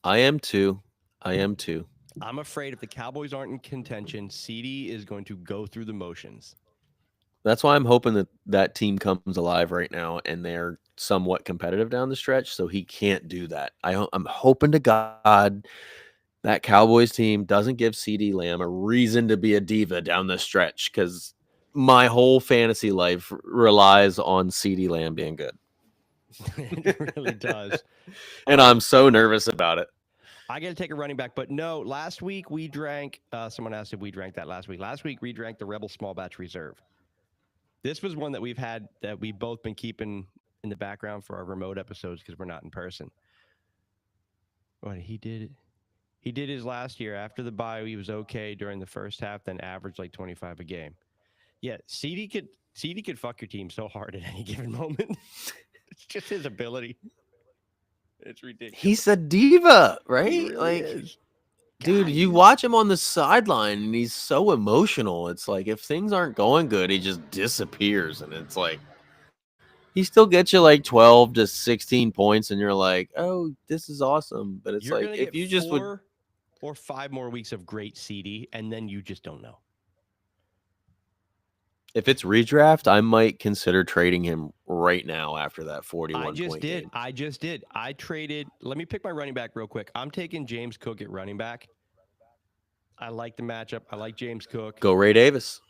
I am too. I'm afraid if the Cowboys aren't in contention, CD is going to go through the motions. That's why I'm hoping that that team comes alive right now and they're somewhat competitive down the stretch. So he can't do that. I'm hoping to God that Cowboys team doesn't give CD Lamb a reason to be a diva down the stretch because my whole fantasy life relies on CD Lamb being good. It really does. And I'm so nervous about it. I got to take a running back, but no. Last week we drank. Someone asked if we drank that last week. Last week we drank the Rebel Small Batch Reserve. This was one that we've had that we've both been keeping in the background for our remote episodes because we're not in person. What he did his last year after the bye. He was okay during the first half, then averaged like 25 a game. Yeah, CD could fuck your team so hard at any given moment. It's just his ability. It's ridiculous. He's a diva, right? He really like, is. dude, God, you watch him on the sideline and he's so emotional. It's like if things aren't going good, he just disappears. And it's like he still gets you like 12 to 16 points, and you're like, oh, this is awesome. But it's You're like gonna if get you just would 4 or 5 more weeks of great CD, and then you just don't know. if it's redraft, I might consider trading him right now after that 41 I just point did. game. I just did. I traded. Let me pick my running back real quick. I'm taking James Cook at running back. I like the matchup. I like James Cook. Go Ray Davis.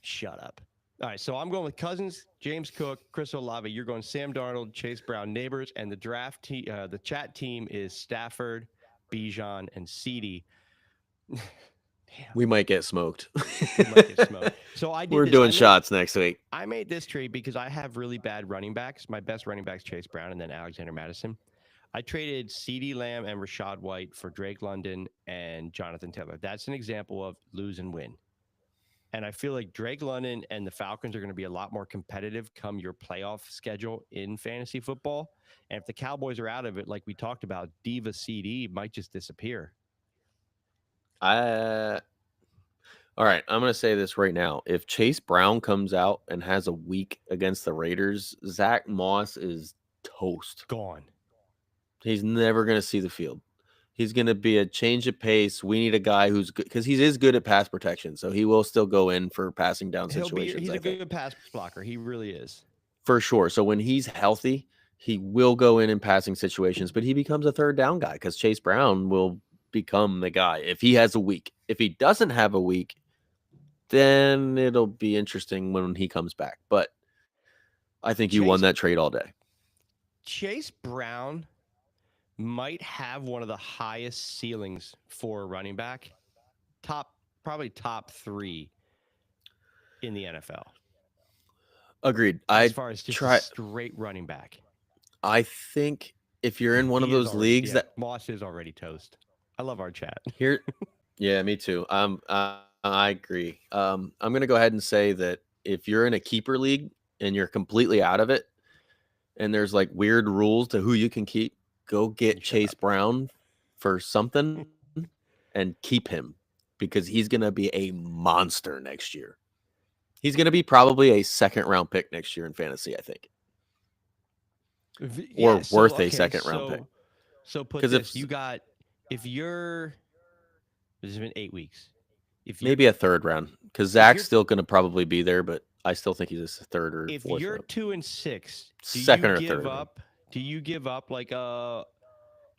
Shut up. All right, so I'm going with Cousins, James Cook, Chris Olave. You're going Sam Darnold, Chase Brown, Neighbors, and the chat team is Stafford, Bijan, and CD. Damn, We might get smoked. we might get smoked. So I did. We're this. doing shots next week. I made this trade because I have really bad running backs. My best running backs Chase Brown and then Alexander Madison. I traded CD Lamb and Rashad White for Drake London and Jonathan Taylor. That's an example of lose and win. And I feel like Drake London and the Falcons are going to be a lot more competitive come your playoff schedule in fantasy football. And if the Cowboys are out of it, like we talked about, Diva CD might just disappear. All right, I'm going to say this right now. If Chase Brown comes out and has a week against the Raiders, Zach Moss is toast. Gone. He's never going to see the field. He's going to be a change of pace. We need a guy who's good because he is good at pass protection. So he will still go in for passing down situations. He's I a think. good pass blocker. He really is. For sure. So when he's healthy, he will go in passing situations, but he becomes a third down guy because Chase Brown will become the guy if he has a week. If he doesn't have a week, then it'll be interesting when he comes back. But I think you won that trade all day. Chase Brown might have one of the highest ceilings for a running back. Probably top 3 in the NFL. Agreed. As far as just a straight running back. I think if you're in one of those leagues that Moss is already toast. I love our chat. Here, yeah, me too. I agree. I'm gonna go ahead and say that if you're in a keeper league and you're completely out of it, and there's like weird rules to who you can keep, go get Chase Brown for something and keep him because he's going to be a monster next year. He's going to be probably a second-round pick next year in fantasy, I think. Or worth a second-round pick. So put 'Cause this: if- you got this has been 8 weeks. If you're, Maybe a third round because Zach's still going to probably be there, but I still think he's a third or if fourth you're round. 2-6, Second or give third. up? Do you give up like a?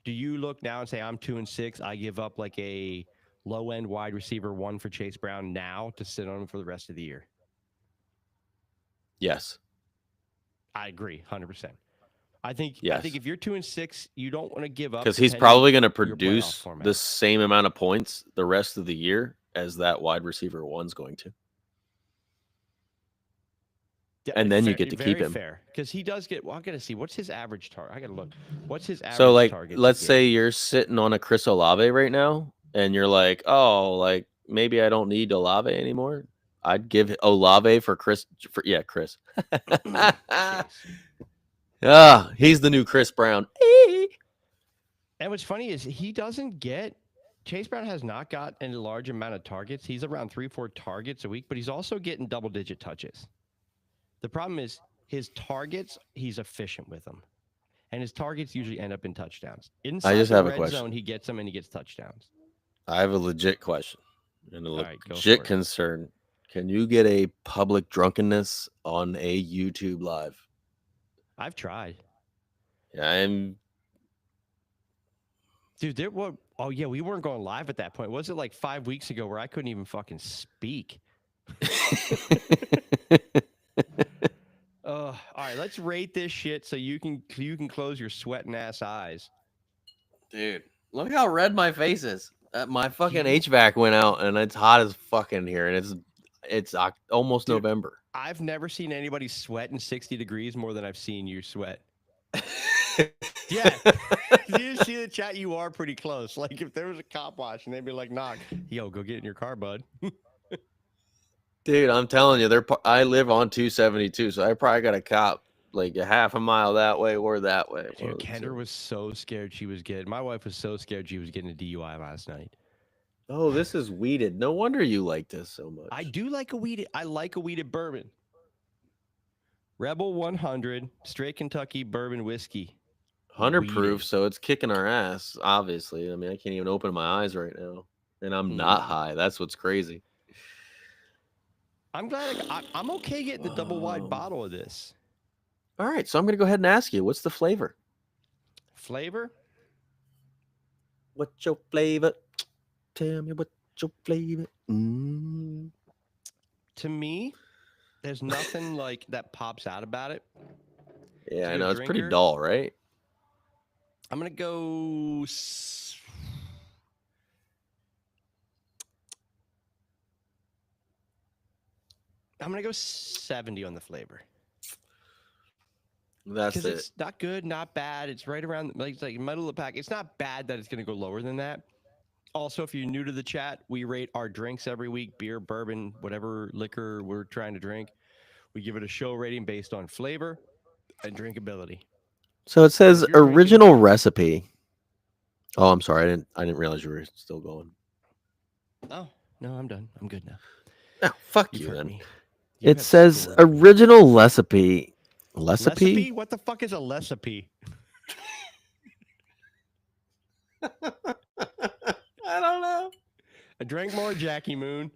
Do you look now and say I'm 2-6? I give up like a low end wide receiver 1 for Chase Brown now to sit on him for the rest of the year. Yes. I agree, 100%. I think Yes. if you're 2-6, you don't want to give up Because he's depending probably going to on your playoff produce format. the same amount of points the rest of the year as that wide receiver 1's going to. Yeah, and then you get to keep him. Fair, because he does get. Well, I gotta see what's his average target. I gotta look. What's his average So, like, target? let's say you're sitting on a Chris Olave right now, and you're like, oh, like, maybe I don't need Olave anymore. I'd give Olave for Chris. Chris. He's the new Chris Brown. And what's funny is he doesn't get. Chase Brown has not got a large amount of targets. He's around 3-4 targets a week, but he's also getting double-digit touches. The problem is his targets, he's efficient with them. And his targets usually end up in touchdowns. Inside just the have a red question. zone, he gets them and he gets touchdowns. I have a legit question and a right, go legit for it. concern. Can you get a public drunkenness on a YouTube live? I've tried. I'm Dude, oh yeah, we weren't going live at that point. Was it like 5 weeks ago where I couldn't even fucking speak? All right, let's rate this shit so you can close your sweating ass eyes. Dude, look how red my face is. My fucking HVAC went out and it's hot as fucking here, and it's almost Dude, November. I've never seen anybody sweat in 60 degrees more than I've seen you sweat. Yeah. You see the chat? You are pretty close. Like if there was a cop watch and they'd be like, "Knock, yo, go get in your car, bud." Dude, I'm telling you, I live on 272, so I probably got a cop like a half a mile that way or that way. Dude, Kendra was so scared she was getting. My wife was so scared she was getting a DUI last night. Oh, this is weeded. No wonder you like this so much. I do like a weeded. I like a weeded bourbon. Rebel 100 straight Kentucky bourbon whiskey. 100 proof, so it's kicking our ass. Obviously, I mean, I can't even open my eyes right now, and I'm not high. That's what's crazy. I'm glad I'm okay getting the double wide bottle of this. All right, so I'm gonna go ahead and ask you, what's the flavor? Flavor? What's your flavor? Tell me what's your flavor. Mm. To me, there's nothing like that pops out about it. Yeah, To I a know it's pretty drinker, dull, right? I'm gonna go. I'm gonna go 70 on the flavor. That's Because it. it's not good, not bad. It's right around like middle of the pack. It's not bad that it's gonna go lower than that. Also, if you're new to the chat, we rate our drinks every week: beer, bourbon, whatever liquor we're trying to drink. We give it a show rating based on flavor and drinkability. So it says If you're original drinking- recipe. Oh, I'm sorry. I didn't realize you were still going. Oh no, I'm done. I'm good now. Oh, fuck You've you heard then. me. You It have says scored me. original recipe. Recipe? What the fuck is a recipe? I don't know. I drank more Jackie Moon.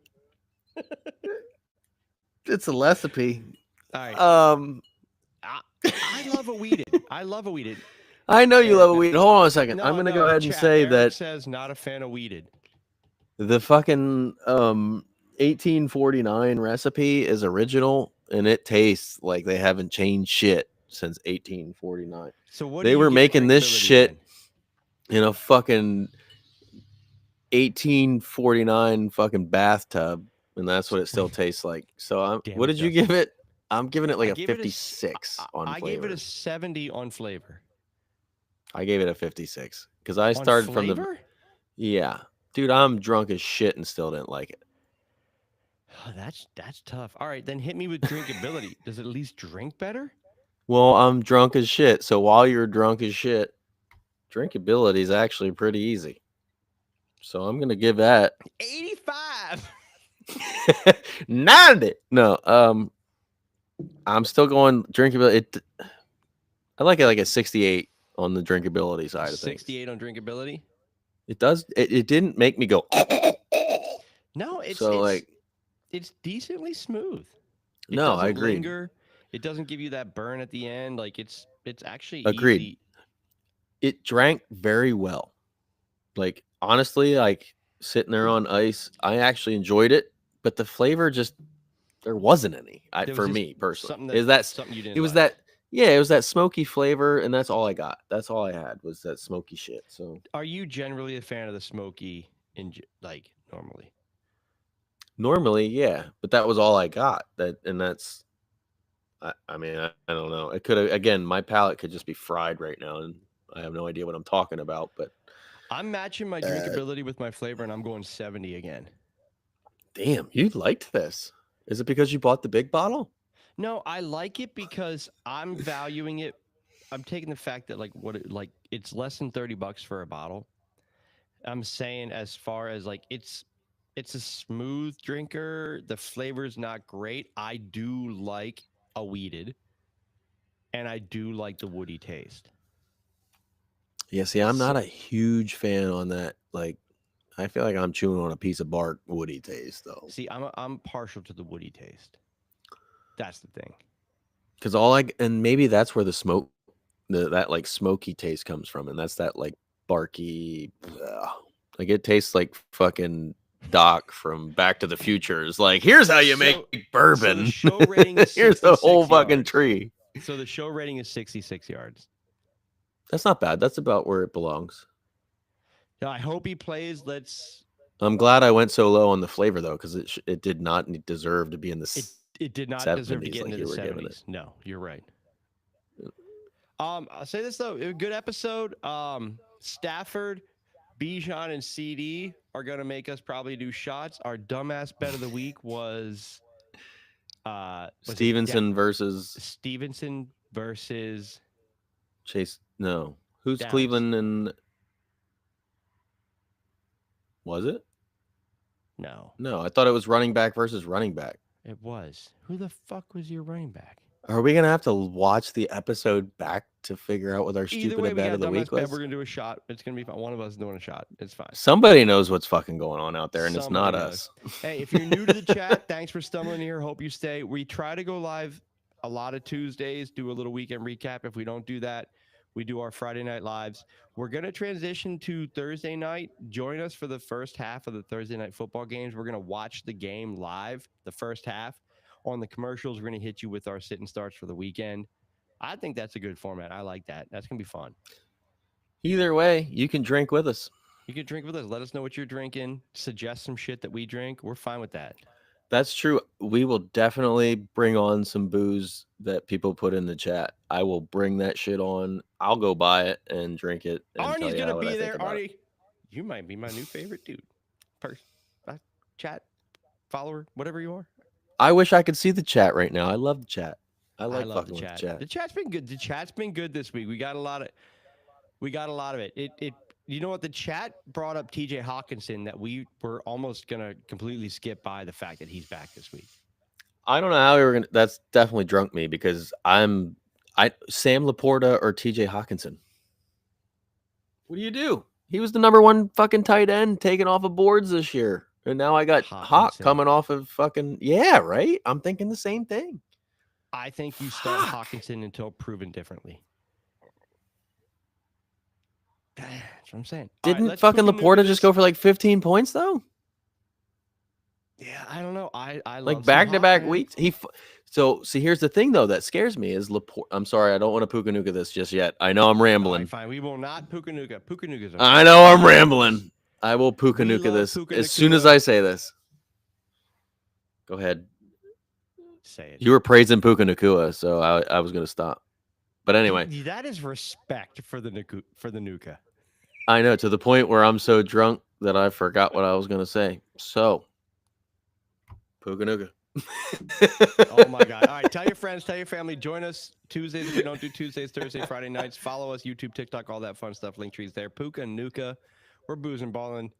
It's a recipe. All right. I love a weeded. I love a weeded. I know you love a weed. Hold on a second. No, I'm gonna no, go ahead and chat, say Eric that says not a fan of weeded. the fucking 1849 recipe is original, and it tastes like they haven't changed shit since 1849. So what They do you were give making this drinkability shit then? in a fucking 1849 fucking bathtub, and that's what it still tastes like. So Damn what it, did you Justin. give it? I'm giving it like I a gave it 56 on I flavor. gave it a 70 on flavor. I gave it a 56 because I On started from the flavor? yeah, dude. I'm drunk as shit and still didn't like it. Oh, that's tough. All right, then hit me with drinkability. Does it at least drink better? Well, I'm drunk as shit. So while you're drunk as shit, drinkability is actually pretty easy. So I'm gonna give that 85. 90. No, I'm still going drinkability. I like it like a 68 on the drinkability side of things. 68 on drinkability. It does. It didn't make me go. No, it's So like, it's decently smooth. It no, doesn't I agree. linger. It doesn't give you that burn at the end. Like it's actually Agreed. easy. It drank very well. Like honestly, like sitting there on ice, I actually enjoyed it, but the flavor just there wasn't any. There was For just me personally, something something you didn't. it was like. that yeah, it was that smoky flavor, and that's all I got. That's all I had was that smoky shit. So Are you generally a fan of the smoky like normally? normally, yeah, but that was all I got. That's I mean, I don't know. It could have again, my palate could just be fried right now, and I have no idea what I'm talking about. But I'm matching my drinkability with my flavor, and I'm going 70 again. damn, you liked this. Is it because you bought the big bottle? No, I like it because I'm valuing it. I'm taking the fact that like it's less than $30 for a bottle. I'm saying as far as like it's a smooth drinker. The flavor's not great. I do like a weeded, and I do like the woody taste. Yeah, see, I'm not a huge fan on that. Like, I feel like I'm chewing on a piece of bark woody taste though. See, I'm partial to the woody taste. That's the thing. Because and maybe that's where the smoke, that like smoky taste comes from, and that's that like barky, like it tastes like fucking Doc from Back to the Future. Is like, here's how you make bourbon. the show rating is Here's the 66 whole fucking yards. tree. So the show rating is 66 yards. That's not bad. That's about where it belongs. Yeah, I hope he plays. I'm glad I went so low on the flavor though, because it did not deserve to be in the. It did not deserve to get into the 70s. No, you're right. I'll say this though, a good episode. Stafford, Bijan, and CD are gonna make us probably do shots. Our dumbass bet of the week was Stevenson versus Chase. No, who's Downs. Cleveland and was it? No, I thought it was running back versus running back. it was. Who the fuck was your running back? Are we gonna have to watch the episode back to figure out what our Either stupid way, we bet got a of the week dumbass bet. was? We're gonna do a shot. It's gonna be fun. One of us is doing a shot. It's fine. Somebody knows what's fucking going on out there, and it's not Somebody us. Hey, if you're new to the chat, thanks for stumbling here. Hope you stay. We try to go live a lot of Tuesdays, do a little weekend recap. If we don't do that, we do our Friday night lives. We're going to transition to Thursday night. Join us for the first half of the Thursday night football games. We're going to watch the game live, the first half. On the commercials, we're going to hit you with our sit and starts for the weekend. I think that's a good format. I like that. That's going to be fun. Either way, you can drink with us. You can drink with us. Let us know what you're drinking. Suggest some shit that we drink. We're fine with that. That's true. We will definitely bring on some booze that people put in the chat. I will bring that shit on. I'll go buy it and drink it. And Arnie's going to be there. Arnie, you might be my new favorite dude. Chat, follower, whatever you are. I wish I could see the chat right now. I love the chat. I love fucking the chat. with the chat. The chat's been good. The chat's been good this week. We got a lot of it. It you know what? The chat brought up TJ Hawkinson that we were almost gonna completely skip by the fact that he's back this week. I don't know how we were gonna. That's definitely drunk me because Sam Laporta or TJ Hawkinson. What do you do? He was the number one fucking tight end taken off of boards this year, and now I got Hawk coming off of fucking right. I'm thinking the same thing. I think you start Hawkinson until proven differently. That's what I'm saying. Didn't fucking Laporta just go for like 15 points though? Yeah, I don't know. I like back-to-back weeks. So see, here's the thing though that scares me is Laporta. I'm sorry, I don't want to Puka-Nuka this just yet. I know I'm rambling. Right, fine, we will not Puka-Nuka. Puka-Nuka's okay. I know I'm rambling. I will Puka-Nuka this as soon as I say this. Go ahead. Say it. You were praising Puka-Nakua, so I was going to stop. But anyway, that is respect for the Nuka. I know, to the point where I'm so drunk that I forgot what I was going to say. So, Puka-Nuka. Oh my God. All right. Tell your friends, tell your family. Join us Tuesdays if we don't do Tuesdays, Thursday, Friday nights. Follow us, YouTube, TikTok, all that fun stuff. Link trees there. Puka and Nuka. We're boozing, balling.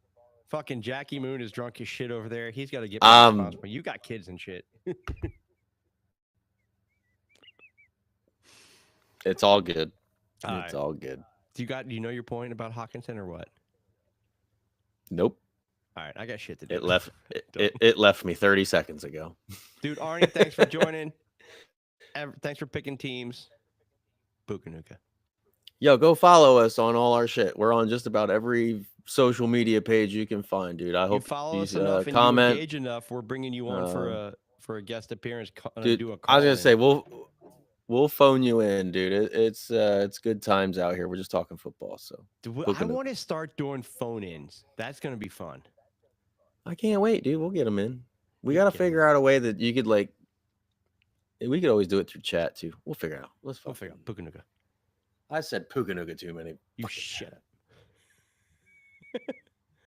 Fucking Jackie Moon is drunk as shit over there. He's got to get more responsible. You got kids and shit. It's all good. All It's right. all good. Do you know your point about Hawkinson or what? Nope. All right. I got shit to do. It left me 30 seconds ago. Dude, Arnie, thanks for joining. Thanks for picking teams. Puka Nuka. Yo, go follow us on all our shit. We're on just about every social media page you can find, dude. I You hope follow us you enough and you comment. engage enough. We're bringing you on for a guest appearance. Dude, Do a I was gonna call-in. say we'll phone you in, dude. It's good times out here. We're just talking football, so I want to start doing phone-ins. That's gonna be fun. I can't wait, dude. We'll get them in. We You're got to kidding figure out a way that you could like. We could always do it through chat too. We'll figure it out. Let's We'll figure out. Puka Nuka. I said Puka Nuka too many. You shut up.